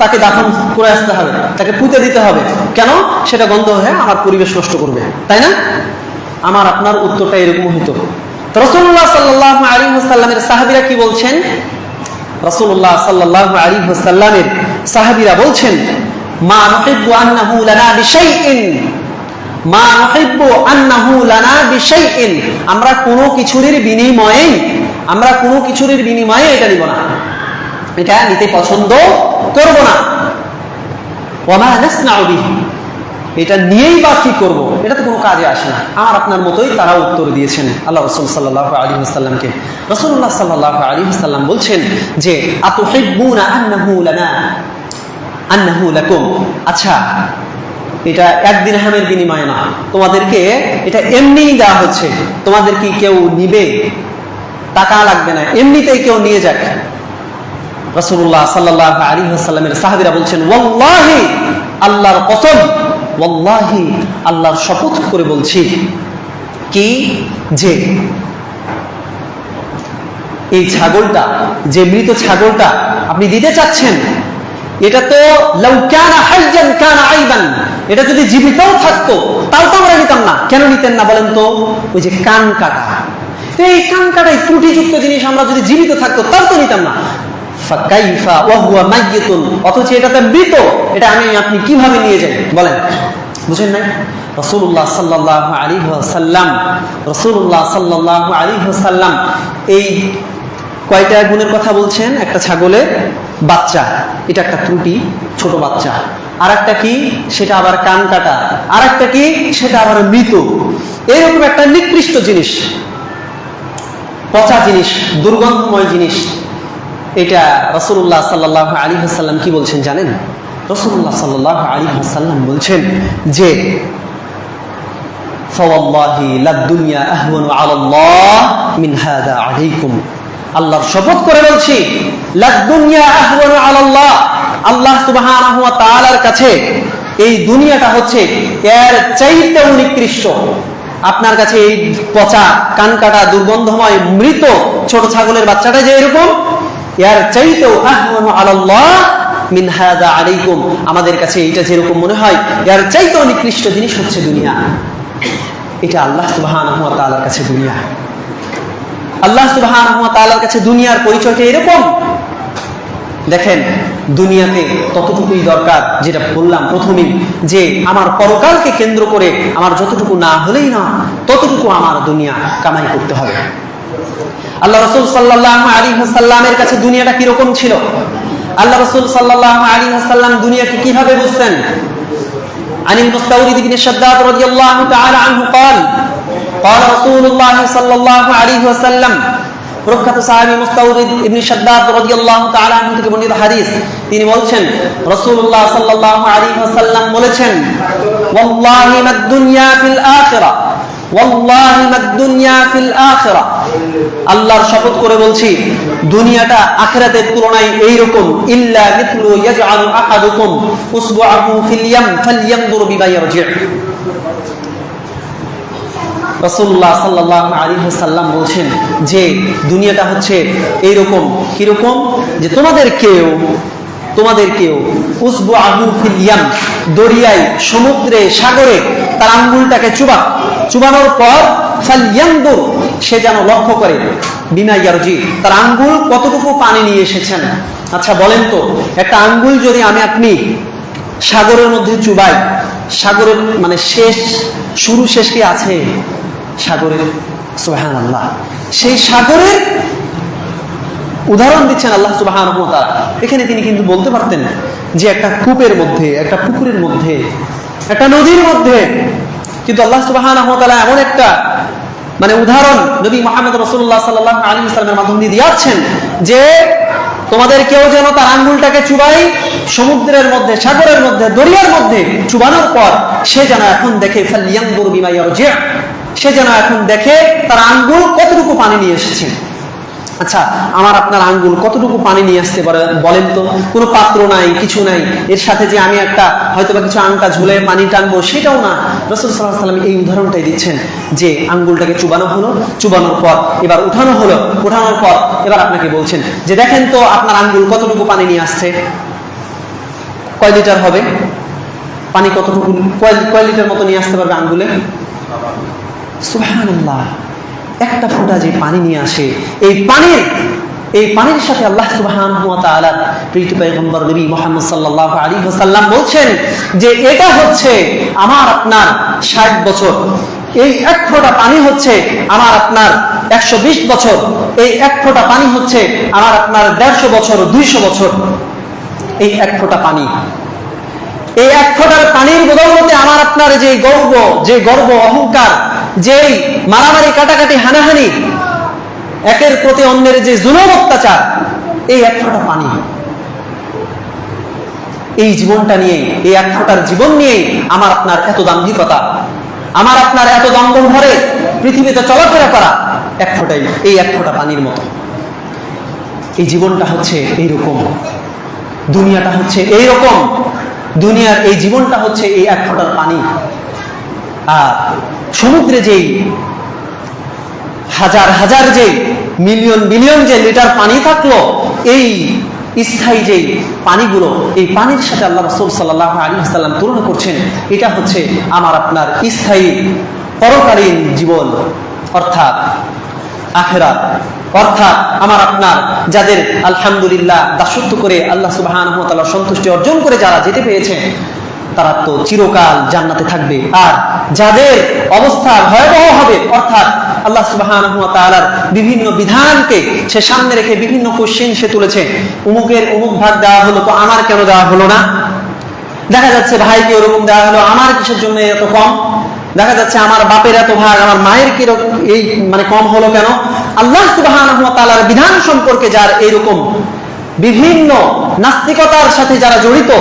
Speaker 1: তাকে দাফন করে আসতে হবে, তাকে পুঁতে দিতে হবে। কেন? সেটা গন্ধ হয়ে আমার পরিবেশ নষ্ট করবে, তাই না? আমার আপনার উত্তরটা এরকম হতো। রাসূলুল্লাহ সাল্লাল্লাহু আলাইহি ওয়াসাল্লামের সাহাবীরা কি বলছেন? রাসূলুল্লাহ সাল্লাল্লাহু আলাইহি ওয়াসাল্লামের সাহাবীরা বলছেন, মা নুহিব্বু আন্নাহু লানা বিশাইইন, মা নুহিব্বু আন্নাহু লানা বিশাইইন, আমরা কোনো কিছুর বিনিময়ে এটা নিব না, এটা নিতে পছন্দ করব না। ওয়া মা নাসনাউ বিহি, এটা নিয়েই বা কি করব, এটা তো কোনো কাজে আসে না। আমার আপনার মতোই তারা উত্তর দিয়েছেন আল্লাহ রাসূল সাল্লাল্লাহু আলাইহি ওয়াসাল্লামকে। রাসূলুল্লাহ সাল্লাল্লাহু আলাইহি ওয়াসাল্লাম বলছেন যে আতুহিব্বুনা আন্নাহু লানা আন্নাহু লাকুম, আচ্ছা এটা এক দিরহামের বিনিময়ে না, তোমাদেরকে এটা এমনিই দেওয়া হচ্ছে, তোমাদের কি কেউ নিবে? টাকা লাগবে না, এমনিতেই কেউ নিয়ে যাক। রাসূলুল্লাহ সাল্লাল্লাহু আলাইহি ওয়াসাল্লামের সাহাবীরা বলছেন ওয়াল্লাহি, আল্লাহর কসম, ওয়াল্লাহি, আল্লাহর শপথ করে বলছি, কি যে এই ছাগলটা, যে মৃত ছাগলটা আপনি দিতে চাচ্ছেন, এটা তো লাউ কানা হাইয়ান কানা আইবান, এটা যদি জীবিতও থাকতো তাও তো আমরা নিতাম না। কেন নিতেন না বলেন তো? ওই যে কান কাটা, এই কান কাটাই ত্রুটিযুক্ত জিনিস আমরা যদি জীবিত থাকতো তাও তো নিতাম না। ফাকাইফা ওয়া হুয়া মাইয়িতুন, অথচ এটা তো মৃত, এটা আমি আপনি কিভাবে নিয়ে যাই বলেন? বুঝেন না? রাসূলুল্লাহ সাল্লাল্লাহু আলাইহি ওয়াসাল্লাম, রাসূলুল্লাহ সাল্লাল্লাহু আলাইহি ওয়াসাল্লাম এই কয়টা গুণের কথা বলছেন? একটা ছাগলের বাচ্চা, এটা একটা ত্রুটি, ছোট বাচ্চা। আর একটা কি? সেটা আবার কান কাটা। আর একটা কি? সেটা আবার মৃত। এরকম একটা নিকৃষ্ট জিনিস, পচা জিনিস, দুর্গন্ধময় জিনিস। এটা রাসূলুল্লাহ সাল্লাল্লাহু আলাইহি ওয়াসাল্লাম কি বলছেন জানেন? রাসূলুল্লাহ সাল্লাল্লাহু আলাইহি ওয়াসাল্লাম বলছেন যে ফাওয়াল্লাহি লাদ-দুনিয়া আহওয়ানু আলাল্লাহ মিন হাযা আলাইকুম, আল্লাহর শপথ করে বলছি, লাদ-দুনিয়া আহওয়ানু আলাল্লাহ, আল্লাহ সুবহানাহু ওয়া তাআলার কাছে এই দুনিয়াটা হচ্ছে এর চাইতেও নিকৃষ্ট। আপনার কাছে এই পচা, কানকাটা, দুর্গন্ধময়, মৃত ছোট ছাগলের বাচ্চাটা যে এরকম, এর চাইতেও আহওয়ানু আলাল্লাহ মিন হাযা আলাইকুম, আমাদের কাছে এইটা যেরকম মনে হয়, এর চাইতেও নিকৃষ্ট জিনিস হচ্ছে দুনিয়া। এটা আল্লাহ সুবহানাহু ওয়া তাআলার কাছে দুনিয়া। আল্লাহ সুবহানাহু ওয়া তাআলার কাছে দুনিয়ার পরিচয়টা এরকম। দেখেন, দুনিয়াতে ততটুকুই দরকার, যেটা বললাম প্রথমেই, যে আমার পরকালকে কেন্দ্র করে আমার যতটুকু না হলেই না, ততটুকু আমার দুনিয়া কামাই করতে হবে। আল্লাহ রাসূল সাল্লাল্লাহু আলাইহি ওয়াসাল্লামের কাছে দুনিয়াটা কিরকম ছিল? আল্লাহ রাসূল সাল্লাল্লাহু আলাইহি ওয়াসাল্লাম দুনিয়াকে কিভাবে বুঝতেন? আনিল মুস্তাওরিদ ইবনে শাদ্দাদ রাদিয়াল্লাহু তাআলা আনহু قال قال رسول الله صلى الله عليه وسلم, প্রখ্যাত সাহাবী মুস্তাওরিদ ইবনে শাদ্দাদ রাদিয়াল্লাহু তাআলা আনহু থেকে বর্ণিত হাদিস, তিনি বলছেন রাসূলুল্লাহ সাল্লাল্লাহু আলাইহি ওয়াসাল্লাম বলেছেন, ওয়াল্লাহি মাদ দুনিয়া ফিল আখিরাহ, ওয়াল্লাহি মাদ দুনিয়া ফিল আখিরাহ, আল্লাহর শপথ করে বলছি, দুনিয়াটা আখিরাতের তুলনায় এইরকম, ইল্লা মিথলু ইয়াজআলু আহাদুকুম উসবুআহু ফিল ইয়াম ফালইয়ানজুর বিমা ইয়ারজি'। রাসূলুল্লাহ সাল্লাল্লাহু আলাইহি ওয়াসাল্লাম বলছেন যে দুনিয়াটা হচ্ছে এইরকম, কিরকম, যে তোমাদের কেউ উসবুআহু ফিল ইয়াম, দরিয়ায়, সমুদ্রে, সাগরে তার আঙ্গুলটাকে চুবানোর পর ফালইয়ানজুর, সে যেন লক্ষ্য করে, বিমা ইয়ারজি, তার আঙ্গুল কতটুকু পানি নিয়ে এসেছেন। আচ্ছা বলেন তো, একটা আঙ্গুল যদি আপনি সাগরের মধ্যে চুবাই, সাগরের মানে শুরু শেষ কি আছে সাগরের? সুবহানাল্লাহ, সেই সাগরের উদাহরণ দিচ্ছেন আল্লাহ সুবহানাহু ওয়া তাআলা। এখানে তিনি কিন্তু বলতে পারতেন যে একটা কূপের মধ্যে, একটা পুকুরের মধ্যে, একটা নদীর মধ্যে, কিন্তু আল্লাহ সুবহানাহু ওয়া তাআলা এমন একটা উদাহরণ নবী মুহাম্মদ রাসূলুল্লাহ সাল্লাল্লাহু আলাইহি ওয়াসাল্লামের মাধ্যমে দিয়ে দিয়েছেন যে তোমাদের কেউ যেন তার আঙ্গুলটাকে চুবাই সমুদ্রের মধ্যে, সাগরের মধ্যে, দরিয়ার মধ্যে, চুবানোর পর সে যেন এখন দেখে ফালইয়ানজুর বিমা ইয়ারজি', সে যেন এখন দেখে তার আঙ্গুল কতটুকু পানি নিয়ে এসেছে। আচ্ছা, আমার আপনার আঙ্গুল কতটুকু পানি নিয়ে আসতে পারে বলেন তো? কোনো পাত্র নাই, কিছু নাই, এর সাথে যে আমি একটা হয়তো বা কিছু আংটা ঝুলে পানি টানবো সেটাও না। রাসূল সাল্লাল্লাহু আলাইহি ওয়াসাল্লাম এই উদাহরণটাই দিচ্ছেন যে আঙ্গুলটাকে চুবানো হলো, চুবানোর পর এবার উঠানো হলো, উঠানোর পর এবার আপনাকে বলছেন যে দেখেন তো আপনার আঙ্গুল কতটুকু পানি নিয়ে আসছে, কয় লিটার হবে পানি, কতটুকু, কয় লিটার মতো নিয়ে আসতে পারবে আঙ্গুলে? সুবহানাল্লাহ, একটা ফোঁটা যে পানি নিয়ে আসে, এই পানির সাথে আল্লাহ সুবহানাহু ওয়া তাআলা প্রিয় পয়গম্বর নবী মুহাম্মদ সাল্লাল্লাহু আলাইহি ওয়াসাল্লাম বলছেন যে এটা হচ্ছে আমার আপনার 60 বছর, এই এক ফোঁটা পানি হচ্ছে আমার আপনার 120 বছর, এই এক ফোঁটা পানি হচ্ছে আমার আপনার 150 বছর, 200 বছর। এই এক ফোঁটা পানি এই এক ফোঁটার পানির বদৌলতে আমার আপনার যে গর্ব অহংকার, যেই মারামারি কাটাকাটি হানাহানি, একের প্রতি অন্যের যে জুলুম অত্যাচার, এই এক ফোঁটা পানি, এই জীবনটা নিয়ে, এই এক ফোঁটার জীবন নিয়ে আমার আপনার এত দাম্ভিকতা, আমার আপনার এত দমদম ভরে পৃথিবীতে চলাফেরা করা এই এক ফোঁটা পানির মতো। এই জীবনটা হচ্ছে এইরকম, দুনিয়াটা হচ্ছে এইরকম, দুনিয়ার এই জীবনটা হচ্ছে এই এক ফোঁটার পানি। আর সমুদ্রে যেই হাজার হাজার যে মিলিয়ন বিলিয়ন যে লিটার পানি থাকলো, এই স্থায়ী যে পানিগুলো, এই পানির সাথে আল্লাহ রাসূল সাল্লাল্লাহু আলাইহি ওয়াসাল্লাম তুলনা করছেন, এটা হচ্ছে আমার আপনার স্থায়ী পরকালীন জীবন, অর্থাৎ আখিরাত, অর্থাৎ আমার আপনার যাদের আলহামদুলিল্লাহ দাসত্ব করে আল্লাহ সুবহানাহু ওয়া তাআলার সন্তুষ্টি অর্জন করে যারা যেতে পেয়েছে, তারা তো চিরকাল জান্নাতে থাকবে। আর যাদের অবস্থা ভয়াবহ হবে, অর্থাৎ আল্লাহ সুবহানাহু ওয়া তাআলার বিভিন্ন বিধানকে সে সামনে রেখে বিভিন্ন কোশ্চেন সে তুলেছে, অমুকের অমুক ভাগ দেওয়া হলো তো আমার কেন দেওয়া হলো না, দেখা যাচ্ছে ভাইকে ওরকম দেওয়া হলো, আমার কিসের জন্য এত কম, দেখা যাচ্ছে আমার বাপের এত ভাগ, আমার মায়ের কি এই কম হলো কেন। আল্লাহ সুবহানাহু ওয়া তাআলার বিধান সম্পর্কে যার এইরকম বিভিন্ন নাস্তিকতার সাথে যারা জড়িত,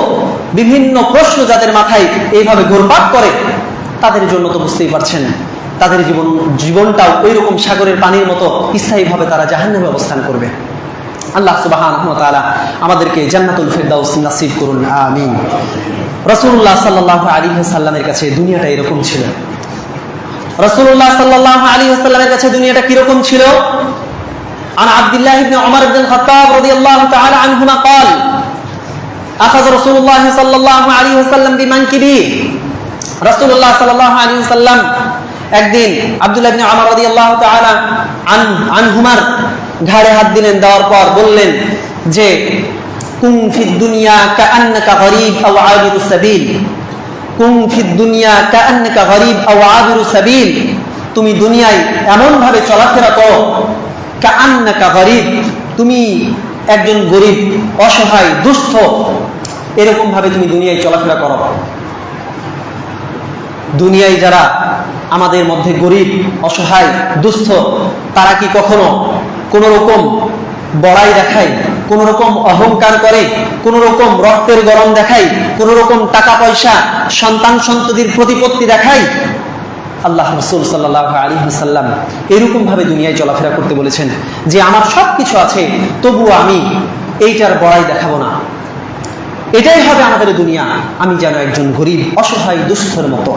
Speaker 1: বিভিন্ন প্রশ্ন যাদের মাথায় এইভাবে ঘুরপাক করে, তাদের জন্য তো বুঝতেই পারছেন তাদের জীবনটাও ওই রকম সাগরের পানির মতো স্থায়ীভাবে তারা জাহান্নামে অবস্থান করবে। আল্লাহ সুবহানাহু ওয়া তাআলা আমাদেরকে জান্নাতুল ফিরদাউস নসিব করুন, আমিন। রাসূলুল্লাহ সাল্লাল্লাহু আলাইহি ওয়াসাল্লামের কাছে দুনিয়াটা এরকম ছিল। রাসূলুল্লাহ সাল্লাল্লাহু আলাইহি ওয়াসাল্লামের কাছে দুনিয়াটা কি রকম ছিল? عن عبد الله بن عمر بن الخطاب رضي الله تعالى عنهما قال أخذ رسول الله صلى الله عليه وسلم بمنكبه। রাসূলুল্লাহ সাল্লাল্লাহু আলাইহি ওয়াসাল্লাম একদিন আব্দুল্লাহ ইবনে উমর রাদিয়াল্লাহু তাআলা আনহুমার ঘাড়ে হাত দিলেন, দেওয়ার পর বললেন যে কুন ফিদ দুনিয়া কাআন্নাকা গরীব আও আবিরুস সাবিল, কুন ফিদ দুনিয়া কাআন্নাকা গরীব আও আবিরুস সাবিল, তুমি দুনিয়ায় এমন ভাবে চলাফেরা করো, কাআন্নাকা গরীব, তুমি একজন গরীব, অসহায়, দুস্থ, এরকম ভাবে তুমি দুনিয়ায় চলাফেরা করো। দুনিয়ায় যারা আমাদের মধ্যে গরীব, অসহায়, দুস্থ, তারা কি কখনো কোন রকম বড়াই দেখায়, কোন রকম অহংকার করে, কোন রকম রক্তের গরম দেখায়, কোন রকম টাকা পয়সা, সন্তান সন্ততির প্রতিপত্তি দেখায়? আল্লাহ রাসূল সাল্লাল্লাহু আলাইহি ওয়াসাল্লাম এরকম ভাবে দুনিয়ায় চলাফেরা করতে বলেছেন যে আমার সবকিছু আছে, তবুও আমি এইটার বড়াই দেখাবো না, এটাই হবে আমাদের দুনিয়া, আমি যেন একজন গরীব, অসহায়, দুস্থের মতো।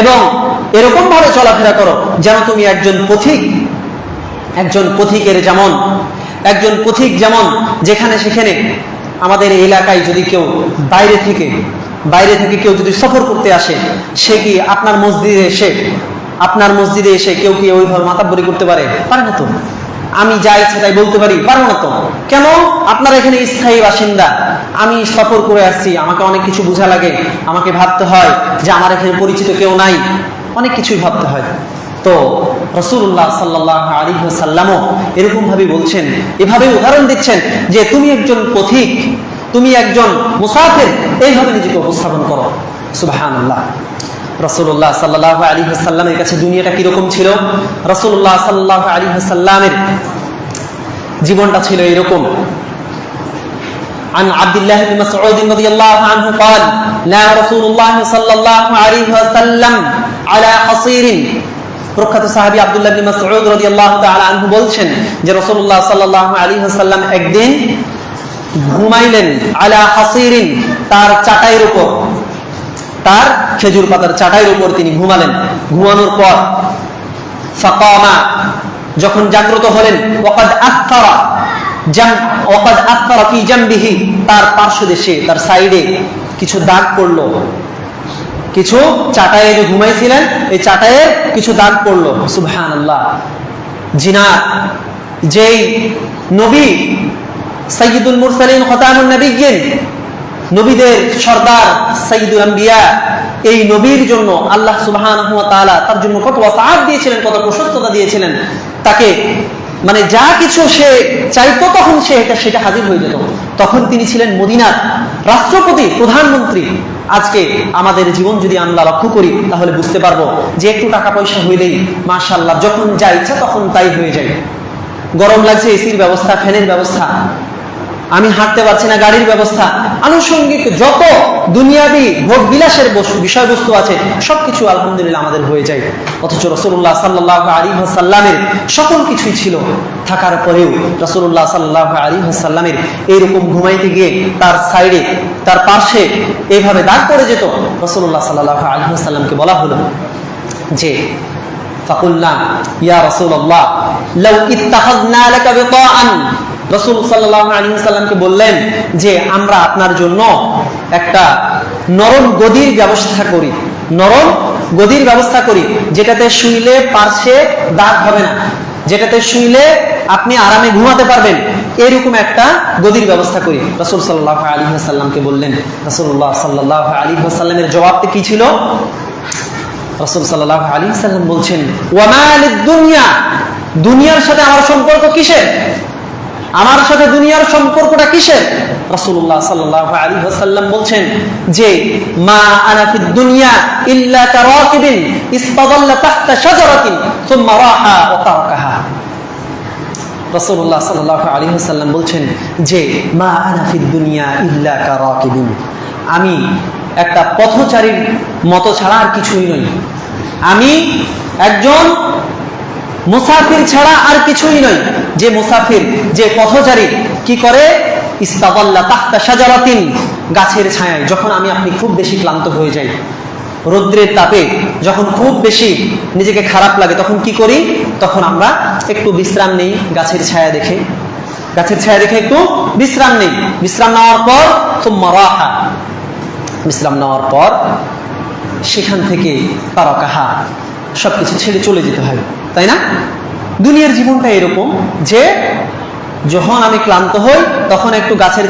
Speaker 1: এবং এরকম ভাবে চলাফেরা করো যেন তুমি একজন পথিকের যেমন যেখানে সেখানে আমাদের এলাকায় যদি কেউ বাইরে থেকে কেউ যদি সফর করতে আসে, সে কি আপনার মসজিদে এসে কেউ কি ওইভাবে মাতাব্বরি করতে পারে না তো? আমি যা ইচ্ছে তাই বলতে পারি? পারবো না তো। কেন? আপনারা এখানে স্থায়ী বাসিন্দা, আমি সফর করে আসছি, আমাকে অনেক কিছু বোঝা লাগে, আমাকে ভাবতে হয় যে আমার এখানে পরিচিত কেউ নাই, অনেক কিছুই ভাবতে হয়। তো রাসূলুল্লাহ সাল্লাল্লাহু আলাইহি ওয়াসাল্লামও এরকম ভাবে বলছেন, এভাবে উদাহরণ দিচ্ছেন যে তুমি একজন পথিক, তুমি একজন মুসাফির, এইভাবে নিজেকে উপস্থাপন করো। সুবহানাল্লাহ। রাসূলুল্লাহ সাল্লাল্লাহু আলাইহি ওয়াসাল্লামের কাছে দুনিয়াটা কিরকম ছিল? রাসূলুল্লাহ সাল্লাল্লাহু আলাইহি ওয়াসাল্লামের জীবনটা ছিল এরকম। عن عبد الله بن مسعود رضي الله عنه قال لا رسول الله صلى الله عليه وسلم على حصير। প্রখ্যাত সাহাবী আব্দুল্লাহ ইবনে মাসউদ রাদিয়াল্লাহু তাআলা আনহু বলছেন যে রাসূলুল্লাহ সাল্লাল্লাহু আলাইহি ওয়াসাল্লাম একদিন ঘুমাইলেন আলা হাসিরিন, তার চাটাইয়ের উপর, তার খেজুর পাতার চাটাইয়ের উপর তিনি ঘুমালেন। ঘুমানোর পর ফাকামা, যখন জাগ্রত হলেন, ওয়াকাদ আথরা ফি জামবিহি, তার পার্শ্বদেশে, তার সাইডে কিছু দাগ পড়লো, কিছু চাটাইয়ে যে ঘুমাইছিলেন এই চাটাইয়ে কিছু দাগ পড়লো। সুবহানাল্লাহ। জিনাত, যেই নবী সাইয়্যিদুল মুরসালিন খতামুন নবিয়্যিন, নবীদের সর্দার, সাইয়্যিদুল আম্বিয়া, এই নবীর জন্য আল্লাহ সুবহানাহু ওয়া তাআলা তার জন্য কত ওয়াসাআত দিয়েছিলেন, কত প্রশস্ততা দিয়েছিলেন, তাকে মানে যা কিছু সে চাইতো তখন সেটা হাজির হয়ে যেত। তখন তিনি ছিলেন মদিনার রাষ্ট্রপতি, প্রধানমন্ত্রী। আজকে আমাদের জীবন যদি আমরা লক্ষ্য করি তাহলে বুঝতে পারবো যে একটু টাকা পয়সা হইলেই মাশাআল্লাহ যখন যা ইচ্ছা তখন তাই হয়ে যায়। গরম লাগছে, এসির ব্যবস্থা, ফ্যানের ব্যবস্থা, আমি হাঁটতে পারছি না, গাড়ির ব্যবস্থা, আনুষঙ্গিক যত দুনিয়াবি ভোগ বিলাসের বিষয়বস্তু আছে সবকিছু আলহামদুলিল্লাহ আমাদের হয়ে যায়। অথচ রাসূলুল্লাহ সাল্লাল্লাহু আলাইহি ওয়াসাল্লামের সকল কিছুই ছিল, থাকার পরেও রাসূলুল্লাহ সাল্লাল্লাহু আলাইহি ওয়াসাল্লামের এইরকম ঘুমাইতে গিয়ে তার সাইডে, তার পাশে এইভাবে দাগ পড়ে যেত। রাসূলুল্লাহ সাল্লাল্লাহু আলাইহি ওয়াসাল্লামকে বলা হলো যে ফাকুলনা ইয়া রাসূলুল্লাহ লাউ ইত্তাখাযনা লাকা বিতাআন, রাসূল সাল্লাল্লাহু আলাইহি ওয়াসাল্লামকে বললেন যে আমরা আপনার জন্য একটা নরম গদির ব্যবস্থা করি, নরম গদির ব্যবস্থা করি, যেটাতে শুইলে পার্শ্বে দাগ হবে না, যেটাতে শুইলে আপনি আরামে ঘুমাতে পারবেন, এরকম একটা গদির ব্যবস্থা করি। রাসূল সাল্লাল্লাহু আলাইহি ওয়াসাল্লামকে বললেন। রাসূলুল্লাহ সাল্লাল্লাহু আলাইহি ওয়াসাল্লামের জবাবটা কি ছিল? রাসূল সাল্লাল্লাহু আলাইহি ওয়াসাল্লাম বলছেন ওয়া মা লিদ দুনিয়া, দুনিয়ার সাথে আমার সম্পর্ক কিসের? আমার সাথে দুনিয়ার সম্পর্কটা কিসের? রাসূলুল্লাহ সাল্লাল্লাহু আলাইহি ওয়াসাল্লাম বলছেন যে মা আনা ফিদ দুনিয়া ইল্লা কারাকিবিন ইস্তাদাল্লা তাহতা শাজারাতিন সুম্মা রাহা ওয়া তারাকাহা। রাসূলুল্লাহ সাল্লাল্লাহু আলাইহি ওয়াসাল্লাম বলছেন যে মা আনা ফিদ দুনিয়া ইল্লা কারাকিবিন, আমি একটা পথচারীর মতো ছাড়া আর কিছুই নই, আমি একজন মুসাফির ছাড়া আর কিছুই নয়। যে মুসাফির, যে পথচারী কি করে? ইস্তাদাল্লা তাহতা শাজারাতিন, গাছের ছায়ায়। যখন আপনি খুব বেশি ক্লান্ত হয়ে যাই, রৌদ্রের তাপে যখন খুব বেশি নিজেকে খারাপ লাগে, তখন কি করি? তখন আমরা একটু বিশ্রাম নেই গাছের ছায়া দেখে, গাছের ছায়া দেখে একটু বিশ্রাম নেই। বিশ্রাম নেওয়ার পর সুম্মা রাহা, বিশ্রাম নেওয়ার পর সেখান থেকে তারাকাহা, সবকিছু ছেড়ে চলে যেতে হয়, তাই না? দুনিয়ার জীবনটা এরকম যে যখন আমি ক্লান্ত হই তখন একটু গাছের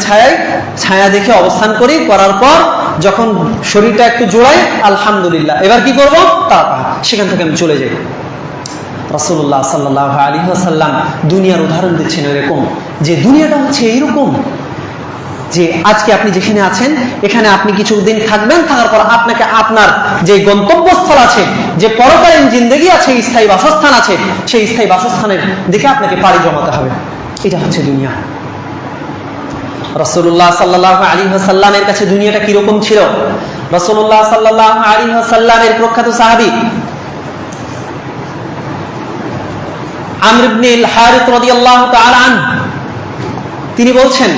Speaker 1: ছায়া দেখে অবস্থান করি, করার পর যখন শরীরটা একটু জোড়াই, আলহামদুলিল্লাহ এবার কি করব? তারাকাহা, সেখান থেকে আমি চলে যাই। রাসূলুল্লাহ সাল্লাল্লাহু আলাইহি ওয়াসাল্লাম দুনিয়ার উদাহরণ দিচ্ছেন এরকম যে দুনিয়াটা হচ্ছে এইরকম যে আজকে আপনি যেখানে আছেন এখানে আপনি কিছুদিন থাকবেন, থাকার পর আপনাকে আপনার যে গন্তব্যস্থল আছে, যে পরকালীন জিন্দেগি আছে, স্থায়ী বাসস্থান আছে, সেই স্থায়ী বাসস্থানের দিকে আপনাকে পাড়ি জমাতে হবে। এটা হচ্ছে দুনিয়া। রাসূলুল্লাহ সাল্লাল্লাহু আলাইহি ওয়াসাল্লামের কাছে দুনিয়াটা কিরকম ছিল? রাসূলুল্লাহ সাল্লাল্লাহু আলাইহি ওয়াসাল্লামের প্রখ্যাত সাহাবী আমর ইবনে আল হারিস রাদিয়াল্লাহু তাআলা আনহু, তিনি বলছেন,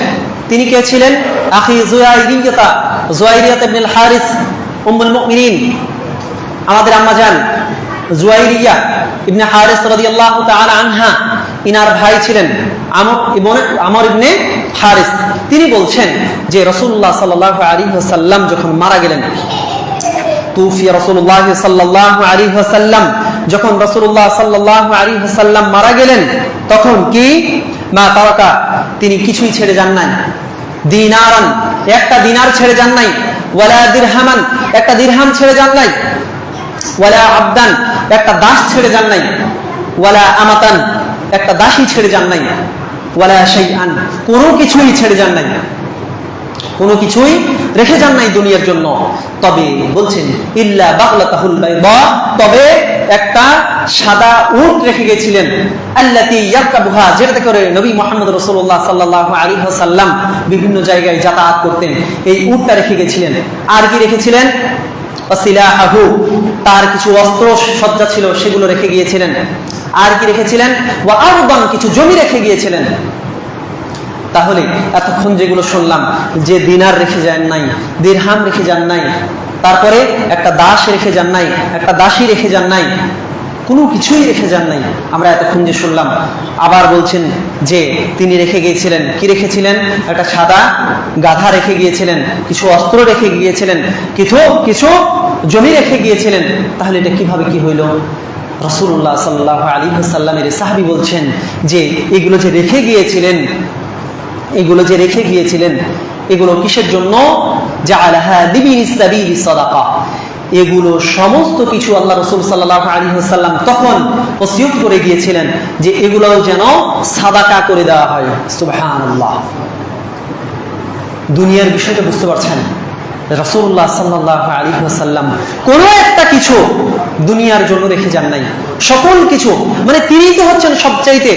Speaker 1: তিনি কে ছিলেন? আখি জুয়াইরিয়া ইবনে আল হারিস উম্মুল মুমিনিন, আমাদের আম্মা জান জুয়াইরিয়া ইবনে হারিস রাদিয়াল্লাহু তাআলা আনহা, ইনার ভাই ছিলেন আমর ইবনে হারিস। তিনি বলছেন যে রাসূলুল্লাহ সাল্লাল্লাহু আলাইহি ওয়াসাল্লাম যখন মারা গেলেন, তুফি রাসূলুল্লাহ সাল্লাল্লাহু আলাইহি ওয়াসাল্লাম, যখন রাসূলুল্লাহ সাল্লাল্লাহু আলাইহি ওয়াসাল্লাম মারা গেলেন তখন কি মা তারাকা, তিনি কিছুই ছেড়ে যান নাই। দিনারান, একটা দিনার ছেড়ে যান নাই। ওয়ালা দিরহামান, একটা দিরহাম ছেড়ে যান নাই। ওয়ালা আবদান, একটা দাস ছেড়ে যান নাই। ওয়ালা আমাতান, একটা দাসী ছেড়ে যান নাই। ওয়ালা শাইআন, কোনো কিছুই ছেড়ে যান নাই, কোনো কিছুই রেখে যান নাই দুনিয়ার জন্য। তবে বলছেন ইল্লা বাগলাতাহুল বাইদা, তবে একটা সাদা উট রেখে গেছিলেন, আল্লাতী ইয়ারকাবুহা, যেটাতে করে নবী মুহাম্মদ রাসূলুল্লাহ সাল্লাল্লাহু আলাইহি ওয়াসাল্লাম বিভিন্ন জায়গায় যাতায়াত করতেন, এই উটটা রেখে গেছিলেন। আর কি রেখেছিলেন? ওয়াসিলাহু, তার কিছু অস্ত্র সজ্জা ছিল সেগুলো রেখে গিয়েছিলেন। আর কি রেখেছিলেন? ওয়া আরদান, কিছু জমি রেখে গিয়েছিলেন। তাহলে এতক্ষণ যেগুলো শুনলাম, যে দিনার রেখে যান নাই, দিরহাম রেখে যান নাই, তারপরে একটা দাস রেখে যান নাই, একটা দাসী রেখে যান নাই, কোনো কিছুই রেখে যান নাই, আমরা এতক্ষণ যে শুনলাম। আবার বলছেন যে তিনি রেখে গিয়েছিলেন, কি রেখেছিলেন? একটা সাদা গাধা রেখে গিয়েছিলেন, কিছু অস্ত্র রেখে গিয়েছিলেন, কিছু জমি রেখে গিয়েছিলেন। তাহলে এটা কিভাবে কি হইল? রাসূলুল্লাহ সাল্লাল্লাহু আলাইহি ওয়াসাল্লামের সাহাবী বলছেন যে এগুলো যে রেখে গিয়েছিলেন, এগুলো কিসের জন্য? জাআলাহা লিবিনিস সাবিলি সাদাকা, এগুলো সমস্ত কিছু আল্লাহ রাসূল সাল্লাল্লাহু আলাইহি ওয়াসাল্লাম তখন ওসিয়ত করে গিয়েছিলেন যে এগুলোও যেন সাদাকা করে দেওয়া হয়। সুবহানাল্লাহ। দুনিয়ার বিষয়টা বুঝতে পারছেন, রাসূলুল্লাহ সাল্লাল্লাহু আলাইহি ওয়াসাল্লাম কোনো একটা কিছু দুনিয়ার জন্য রেখে যান নাই। সকল কিছু, মানে তিনিই তো হচ্ছেন সবচাইতে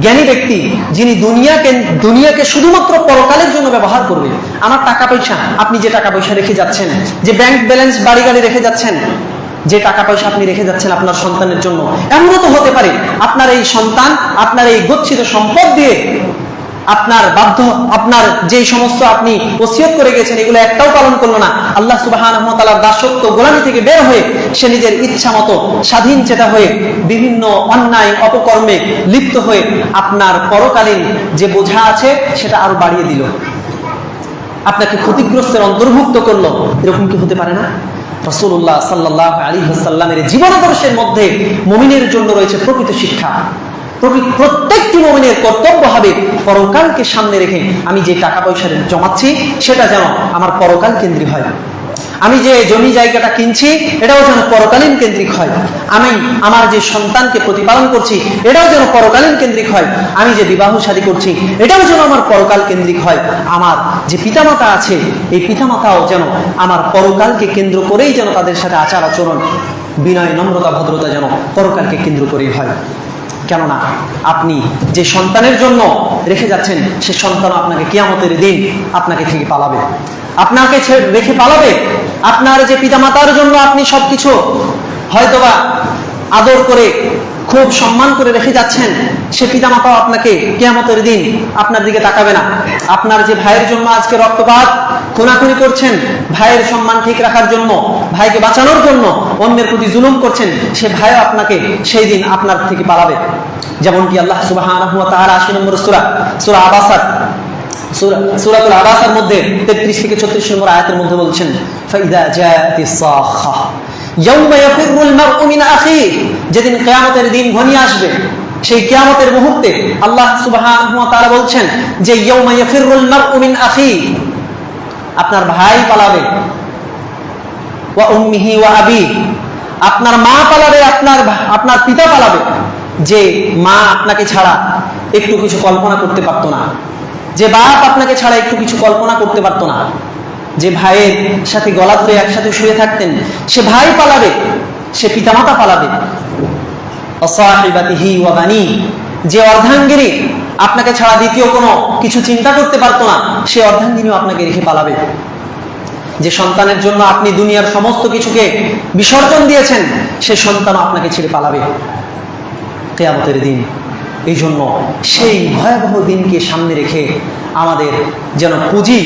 Speaker 1: জ্ঞানী ব্যক্তি, যিনি দুনিয়াকে শুধুমাত্র পরকালের জন্য ব্যবহার করবে। আমার টাকা পয়সা, আপনি যে টাকা পয়সা রেখে যাচ্ছেন, যে ব্যাংক ব্যালেন্স, বাড়ি গাড়ি রেখে যাচ্ছেন, যে টাকা পয়সা আপনি রেখে যাচ্ছেন আপনার সন্তানের জন্য, এমনও তো হতে পারে আপনার এই সন্তান আপনার এই গচ্ছিত সম্পদ দিয়ে আপনার যে সমস্ত আপনি ওসিয়ত করে গেছেন এগুলো একটাও পালন করলো না। আল্লাহ সুবহানাহু ওয়া তাআলার দাসত্ব গোলামি থেকে বের হয়ে সে নিজের ইচ্ছা মতো স্বাধীন চেতা হয়ে বিভিন্ন অন্যায় অপকর্মে লিপ্ত হয়ে আপনার পরকালীন যে বোঝা আছে সেটা আরো বাড়িয়ে দিল, আপনাকে ক্ষতিগ্রস্তের অন্তর্ভুক্ত করলো। এরকম কি হতে পারে না? রাসূলুল্লাহ সাল্লাল্লাহু আলাইহি ওয়াসাল্লামের জীবনাদর্শের মধ্যে মুমিনের জন্য রয়েছে প্রকৃত শিক্ষা। প্রত্যেকটি মুমিনের কর্তব্য হবে পরকালকে সামনে রেখে আমি যে টাকা পয়সা জমাচ্ছি সেটা যেন আমার পরকাল কেন্দ্রিক হয়। আমি যে জমি জায়গাটা কিনছি এটাও যেন পরকালীন কেন্দ্রিক হয়। আমি আমার যে সন্তানকে প্রতিপালন করছি এটাও যেন পরকালীন কেন্দ্রিক হয়। আমি যে বিবাহ শাদী করছি এটাও যেন আমার পরকাল কেন্দ্রিক হয়। আমার যে পিতামাতা আছে এই পিতামাতাও যেন আমার পরকালকে কেন্দ্র করেই যেন তাদের সাথে আচার আচরণ, বিনয়, নম্রতা, ভদ্রতা যেন পরকালকে কেন্দ্র করেই হয়। কেননা আপনি যে সন্তানের জন্য রেখে যাচ্ছেন সে সন্তান আপনাকে কিয়ামতের দিন আপনাকে থেকে পালাবে, আপনাকে রেখে পালাবে। আপনার যে পিতামাতার জন্য আপনি সবকিছু হয়তোবা আদর করে খুব সম্মান করে রেখে যাচ্ছেন, সে পিতামাতাও আপনাকে কিয়ামতের দিন আপনার দিকে তাকাবে না। আপনার যে ভাইয়ের জন্য আজকে রক্তপাত খুনাখুনি করছেন, ভাইয়ের সম্মান ঠিক রাখার জন্য, ভাইকে বাঁচানোর জন্য অন্যের প্রতি জুলুম করছেন, সে ভাইও আপনাকে সেই দিন আপনার থেকে পালাবে। যেমনটি আল্লাহ সুবহানাহু ওয়া তাআলা ৮০ নম্বর সূরা আবাসার সূরাতুল আবাসার মধ্যে ৩৩ থেকে ৩৬ নম্বর আয়াতের মধ্যে বলছেন, ফাইদা জাআতিস সাখা ইয়াউমা ইয়াফিরুল মারউ মিন আখিহি, যেদিন কিয়ামতের দিন ঘনিয়ে আসবে সেই কিয়ামতের মুহূর্তে আল্লাহ সুবহানাহু ওয়া তাআলা বলছেন যে ইয়াউমা ইয়াফিরুল মারউ মিন আখিহি, আপনার ভাই পালাবে, ওয়া উম্মিহি ওয়া আবি, আপনার মা পালাবে, আপনার পিতা পালাবে। যে মা আপনাকে ছাড়া একটু কিছু কল্পনা করতে পারতো না, যে বাপ আপনাকে ছাড়া একটু কিছু কল্পনা করতে পারতো না, যে ভাইয়ের সাথে গলা ধরে একসাথে শুয়ে থাকতেন সে ভাই পালাবে, সে পিতামাতা পালাবে। অসাহিবাতিহি ওয়া বানি, যে অর্ধাঙ্গিনী আপনাকে ছাড়া দ্বিতীয় কোনো কিছু চিন্তা করতে পারতো না সে অর্ধাঙ্গিনীও আপনাকে রেখে পালাবে। যে সন্তানের জন্য আপনি দুনিয়ার সমস্ত কিছুকে বিসর্জন দিয়েছেন সে সন্তানও আপনাকে ছেড়ে পালাবে কিয়ামতের দিন। এই জন্য সেই ভয়াবহ দিনকে সামনে রেখে আমাদের যেন পুঁজি,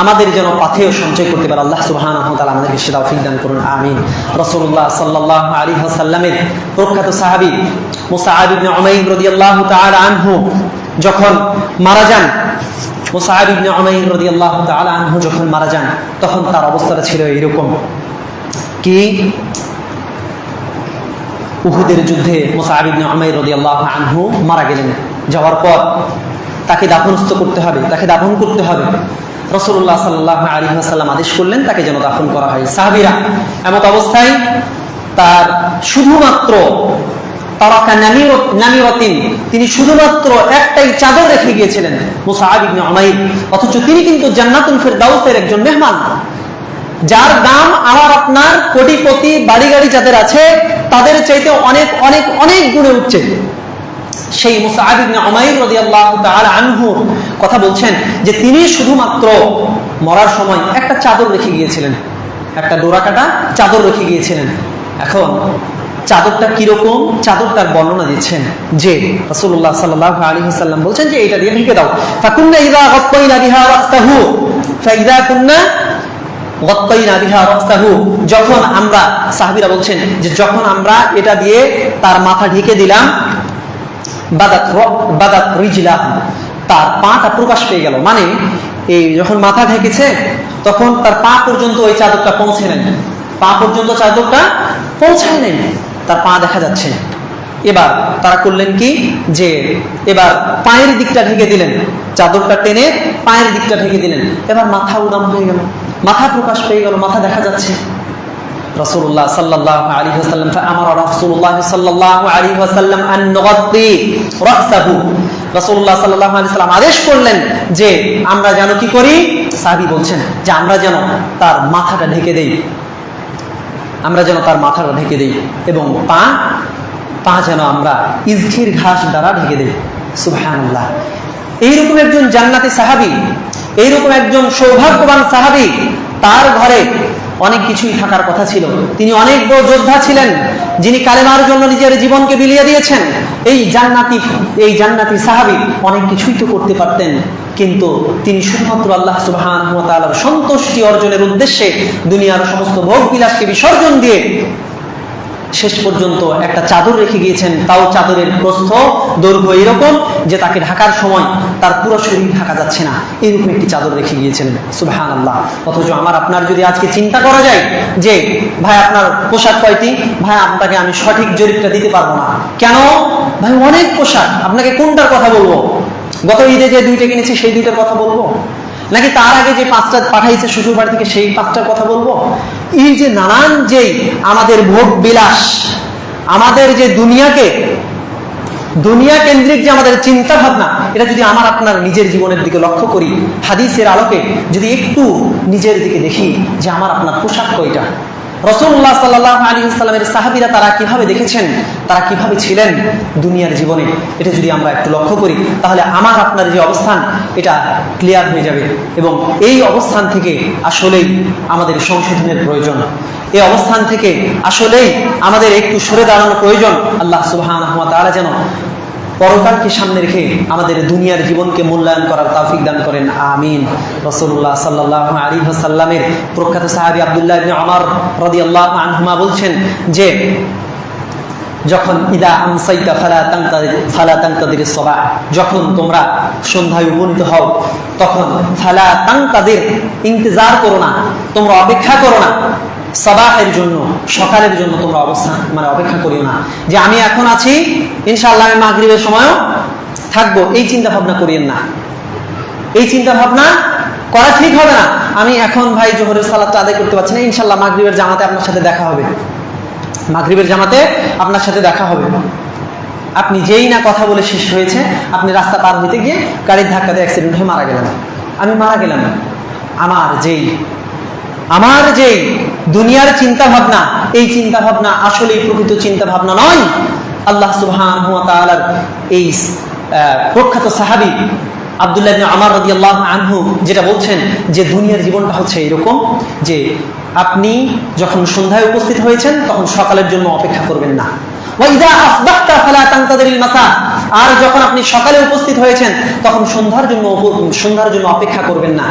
Speaker 1: আমাদের যেন পাথেয় সঞ্চয় করতে পারে। আল্লাহ সুবহানাহু ওয়া তাআলা আমাদেরকে সেটা তৌফিক দান করুন, আমিন। রাসূলুল্লাহ সাল্লাল্লাহু আলাইহি ওয়াসাল্লামের প্রখ্যাত সাহাবী মুসআব ইবনে উমাইর রাদিয়াল্লাহু তাআলা আনহু যখন মারা যান, মুসআব ইবনে উমাইর রাদিয়াল্লাহু তাআলা আনহু যখন মারা যান তখন তার অবস্থাটা ছিল এরকম কি, উহুদের যুদ্ধে মুসআব ইবনে উমাইর রাদিয়াল্লাহু আনহু মারা গেলেন। যাওয়ার পর তাকে দাফনস্থ করতে হবে, তাকে দাফন করতে হবে। রাসূলুল্লাহ সাল্লাল্লাহু আলাইহি ওয়াসাল্লাম আদেশ করলেন তাকে যেন দাফন করা হয়। সাহাবীরা এমত অবস্থায় তার শুধুমাত্র তারাকা নামিরাতিন, তিনি শুধুমাত্র একটাই চাদর রেখে গিয়েছিলেন মুসআব ইবনে উমাইর, অথচ তিনি কিন্তু জান্নাতুল ফিরদাউসের একজন মেহমান, যার দাম আমার আপনার কোটিপতি বাড়ি গাড়ি যাদের আছে তাদের চাইতে অনেক অনেক অনেক গুণে উঠছে। সেই মুসআব ইবনে উমাইর রাদিয়াল্লাহু তাআলা আনহু কথা বলছেন যে তিনি শুধুমাত্র মরার সময় একটা চাদর রেখে গিয়েছিলেন, একটা ডোরা কাটা চাদর রেখে গিয়েছিলেন। এখন চাদরটা কিরকম, চাদরটার বর্ণনা দিচ্ছেন যে রাসূলুল্লাহ সাল্লাল্লাহু আলাইহি ওয়াসাল্লাম বলছেন যে এটা দিয়ে ঢেকে দাও। ফাকুন্না ইযা গাত্তাইনা বিহা রাসতাহু ফাইযা কুন্না গাত্তাইনা বিহা রাসতাহু, যখন আমরা, সাহাবীরা বলছেন যে যখন আমরা এটা দিয়ে তার মাথা ঢেকে দিলাম, বাদাত রিজলাহু, তার পাটা প্রকাশ পেয়ে গেল। মানে এই যখন মাথা ঢেকেছে তখন তার পা পর্যন্ত ওই চাদরটা পৌঁছে নেন, পা পর্যন্ত চাদরটা পৌঁছায় নেন, তার পা দেখা যাচ্ছে। এবার তারা করলেন কি যে এবার পায়ের দিকটা ঢেকে দিলেন, চাদরটা টেনে পায়ের দিকটা ঢেকে দিলেন। এবার মাথা উদাম হয়ে গেল, মাথা প্রকাশ পেয়ে গেল, মাথা দেখা যাচ্ছে। রাসূলুল্লাহ সাল্লাল্লাহু আলাইহি ওয়াসাল্লাম ফাআমারা রাসূলুল্লাহ সাল্লাল্লাহু আলাইহি ওয়াসাল্লাম আন নুগাত্তি রাসাহু, রাসূলুল্লাহ সাল্লাল্লাহু আলাইহি ওয়াসাল্লাম আদেশ করলেন যে আমরা যেন কি করি, সাহাবী বলছেন যে আমরা যেন তার মাথাটা ঢেকে দেই, আমরা যেন তার মাথাটা ঢেকে দেই এবং পা যেন আমরা ইজখির ঘাস দ্বারা ঢেকে দেই। সুবহানাল্লাহ। এইরকম একজন জান্নাতি সাহাবী, এইরকম একজন সৌভাগ্যবান সাহাবী, তার ঘরে অনেক কিছুই থাকার কথা ছিল। তিনি অনেক বড় যোদ্ধা ছিলেন, যিনি কালেমার জন্য নিজের জীবনকে বিলিয়ে দিয়েছেন। এই জান্নাতি সাহাবী অনেক কিছুই তো করতে পারতেন, কিন্তু তিনি শুধুমাত্র আল্লাহ সুবহানাহু ওয়া তাআলার সন্তুষ্টি অর্জনের উদ্দেশ্যে দুনিয়ার সমস্ত ভোগ বিলাসকে বিসর্জন দিয়ে শেষ পর্যন্ত একটা চাদর রেখে গিয়েছেন, তাও চাদরের প্রস্থ দৈর্ঘ্য এরকম যে তাকে ঢাকার সময় তার পুরো শরীর ঢাকা যাচ্ছে না, এরকম একটি চাদর রেখে গিয়েছেন। সুবহানাল্লাহ। অথচ আমার আপনার যদি আজকে চিন্তা করা যায় যে ভাই আপনার পোশাক কয়টি, ভাই আপনাকে আমি সঠিক জরিপটা দিতে পারবো না। কেন ভাই, অনেক পোশাক, আপনাকে কোনটার কথা বলবো? গত ঈদে যে 2টা কিনেছি সেই 2টার কথা বলবো, নাকি তার আগে যে 5টা পাঠাইছে শ্বশুর বাড়ি থেকে সেই 5টার কথা বলবো? এই যে নানান যে আমাদের ভোগ বিলাস, আমাদের যে দুনিয়া কেন্দ্রিক যে আমাদের চিন্তা ভাবনা, এটা যদি আমার আপনার নিজের জীবনের দিকে লক্ষ্য করি, হাদিসের আলোকে যদি একটু নিজের দিকে দেখি যে আমার আপনার পোশাক কয়টা, রাসূলুল্লাহ সাল্লাল্লাহু আলাইহি ওয়াসাল্লামের সাহাবীরা তারা কিভাবে দেখেছেন, তারা কিভাবে ছিলেন দুনিয়ার জীবনে, এটা যদি আমরা একটু লক্ষ্য করি তাহলে আমার আপনার যে অবস্থান এটা ক্লিয়ার হয়ে যাবে। এবং এই অবস্থান থেকে আসলেই আমাদের সংশোধনের প্রয়োজন, এই অবস্থান থেকে আসলেই আমাদের একটু সরে দাঁড়ানো প্রয়োজন। আল্লাহ সুবহানাহু ওয়া তাআলা যেন পরকালকে সামনে রেখে আমাদের দুনিয়ার জীবনকে মূল্যায়ন করার তৌফিক দান করেন, আমিন। রাসূলুল্লাহ সাল্লাল্লাহু আলাইহি ওয়াসাল্লামের প্রখ্যাত সাহাবী আব্দুল্লাহ ইবনে ওমর রাদিয়াল্লাহু আনহুমা বলছেন যে যখন ইদা আমসাইতা ফালা তানতাদির সাবাহ, যখন তোমরা সন্ধ্যায় উপনীত হও তখন ফালা তানতাদির, ইন্তজার করো না, তোমরা অপেক্ষা করো না, সাবাহের জন্য, সকালের জন্য তোমরা অপেক্ষা করিও না যে আমি এখন আছি ইনশাআল্লাহ আমি মাগরিবের সময়ও থাকবো, এই চিন্তা ভাবনা করিয়েন না। এই চিন্তা ভাবনা করা ঠিক হবে না। আমি এখন ভাই জোহরের সালাতটা আদায় করতে পারছি না, ইনশাআল্লাহ মাগরিবের জামাতে আপনার সাথে দেখা হবে, মাগরিবের জামাতে আপনার সাথে দেখা হবে। আপনি যেই না কথা বলে শেষ হয়েছে, আপনি রাস্তা পার হইতে গিয়ে গাড়ির ধাক্কাতে অ্যাক্সিডেন্ট হয়ে মারা গেলেন, আমি মারা গেলাম। আমার যেই দুনিয়ার চিন্তা ভাবনা, এই চিন্তা ভাবনা আসলে প্রকৃত চিন্তা ভাবনা নয়। আল্লাহ সুবহানাহু ওয়া তাআলার এই প্রখ্যাত সাহাবী আব্দুল্লাহ ইবনে ওমর রাদিয়াল্লাহু আনহু যেটা বলছেন যে দুনিয়ার জীবনটা হচ্ছে এরকম যে আপনি যখন সন্ধ্যায় উপস্থিত হয়েছেন তখন সকালের জন্য অপেক্ষা করবেন না, ওয়াইদা আসবাহতা ফালা তানতাদিরিল মাসা, আর যখন আপনি সকালে উপস্থিত হয়েছেন তখন সন্ধ্যার জন্য অপেক্ষা করবেন না।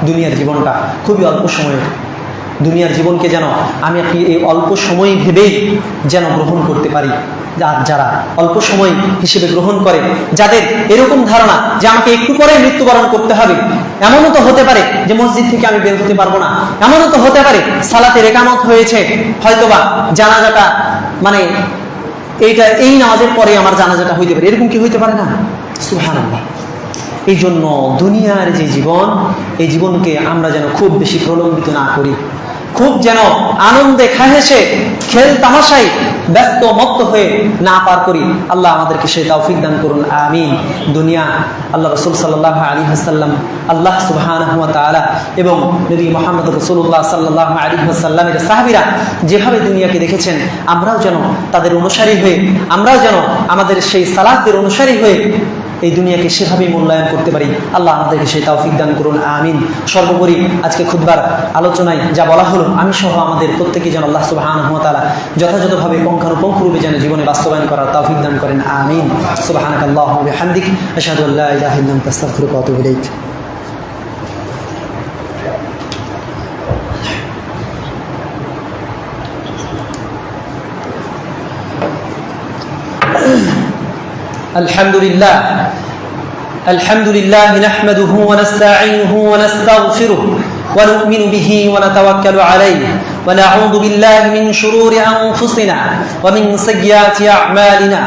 Speaker 1: দুনিয়ার জীবনটা খুবই অল্প সময়ের, দুনিয়ার জীবনকে যেন আমি আপনি এই অল্প সময় ভেবেই যেন গ্রহণ করতে পারি। যারা অল্প সময় হিসেবে গ্রহণ করে, যাদের এরকম ধারণা যে আমাকে একটু পরে মৃত্যুবরণ করতে হবে, এমনও তো হতে পারে যে মসজিদ থেকে আমি বের হতে পারবো না, এমনও তো হতে পারে সালাতের একামত হয়েছে, হয়তোবা জানাজাটা এই নামাজের পরে আমার জানাজাটা হইতে পারে, এরকম কি হইতে পারে না? সুবহানাল্লাহ। এই জন্য দুনিয়ার যে জীবন, এই জীবনকে আমরা যেন খুব বেশি প্রলম্বিত না করি, খুব যেন আনন্দে খাহেসে খেল তামাশায় ব্যস্ত মত্ত হয়ে না পার করি। আল্লাহ আমাদেরকে সেই তৌফিক দান করুন, আমিন। দুনিয়া আল্লাহ রাসূল সাল্লাল্লাহু আলাইহি ওয়াসাল্লাম, আল্লাহ সুবহানাহু ওয়া তাআলা এবং নবী মুহাম্মদ রাসূলুল্লাহ সাল্লাল্লাহু আলাইহি ওয়াসাল্লামের সাহাবীরা যেভাবে দুনিয়াকে দেখেছেন, আমরাও যেন তাদের অনুসারী হয়ে, আমরাও যেন আমাদের সেই সালাফদের অনুসারী হয়ে এই দুনিয়াকে সেভাবে মূল্যায়ন করতে পারি। আল্লাহ আমাদেরকে সেই তৌফিক দান করুন, আমিন। সর্বোপরি আজকে খুতবার আলোচনায় যা বলা হলো, আমি সহ আমাদের প্রত্যেকেই যেন আল্লাহ সুবহানাহু ওয়া তাআলা যথাযথভাবে পুঙ্খানুপুঙ্খরূপে যেন জীবনে বাস্তবায়ন করার তৌফিক দান করেন, আমিন। সুবহানাকাল্লাহুম্মা ওয়া বিহামদিক, আশহাদু আল্লা ইলাহা ইল্লা আনতা, আস্তাগফিরুকা ওয়া আতুবু ইলাইক। الحمد لله نحمده ونستعينه ونستغفره ونؤمن به ونتوكل عليه ونعوذ بالله من شرور أنفسنا ومن سيئات أعمالنا،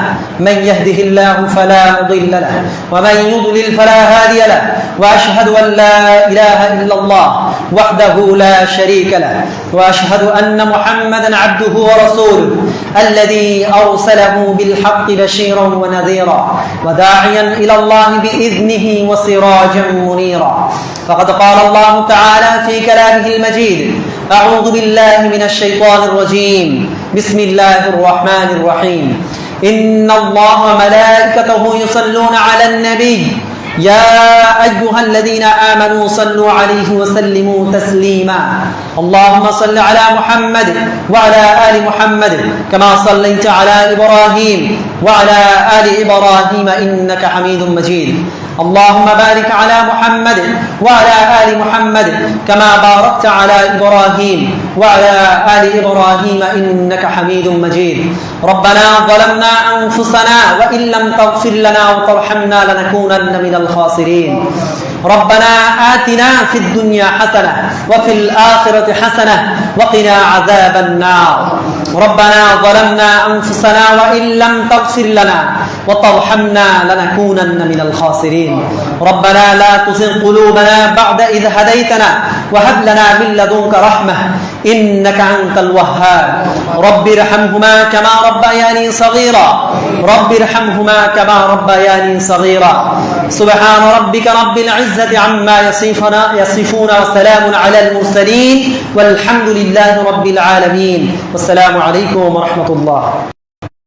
Speaker 1: من يهده الله فلا مضل له ومن يضلل فلا هادي له، وأشهد أن لا إله إلا الله وحده لا شريك له وأشهد أن محمدا عبده ورسوله الذي أرسله بالحق بشيرا ونذيرا وداعيا إلى الله بإذنه وسراجا منيرا فقد قال الله تعالى في كلامه المجيد أعوذ بالله من الشيطان الرجيم بسم الله الرحمن الرحيم إن الله وملائكته يصلون على النبي يا أيها الذين آمنوا صلوا عليه وسلموا تسليما اللهم صل على محمد وعلى آل محمد كما صليت على إبراهيم وعلى آل إبراهيم إنك حميد مجيد اللهم بارك على محمد وعلى آل محمد كما باركت على إبراهيم وعلى آل إبراهيم إنك حميد مجيد ربنا ظلمنا أنفسنا وإن لم تغفر لنا وترحمنا لنكونن من الخاسرين ربنا آتنا في الدنيا حسنة وفي الآخرة حسنة وقنا عذاب النار ربنا ظلمنا أنفسنا وإن لم تغفر لنا وترحمنا لنكونن من الخاسرين ربنا لا تزغ قلوبنا بعد إذ هديتنا وهب لنا من لدنك رحمة إنك أنت الوهاب رب ارحمهما كما ربياني صغيرا رب ارحمهما كما ربياني صغيرا سبحان ربك رب العزة عما يصفون وسلام على المرسلين والحمد لله رب العالمين والسلام عليكم ورحمة الله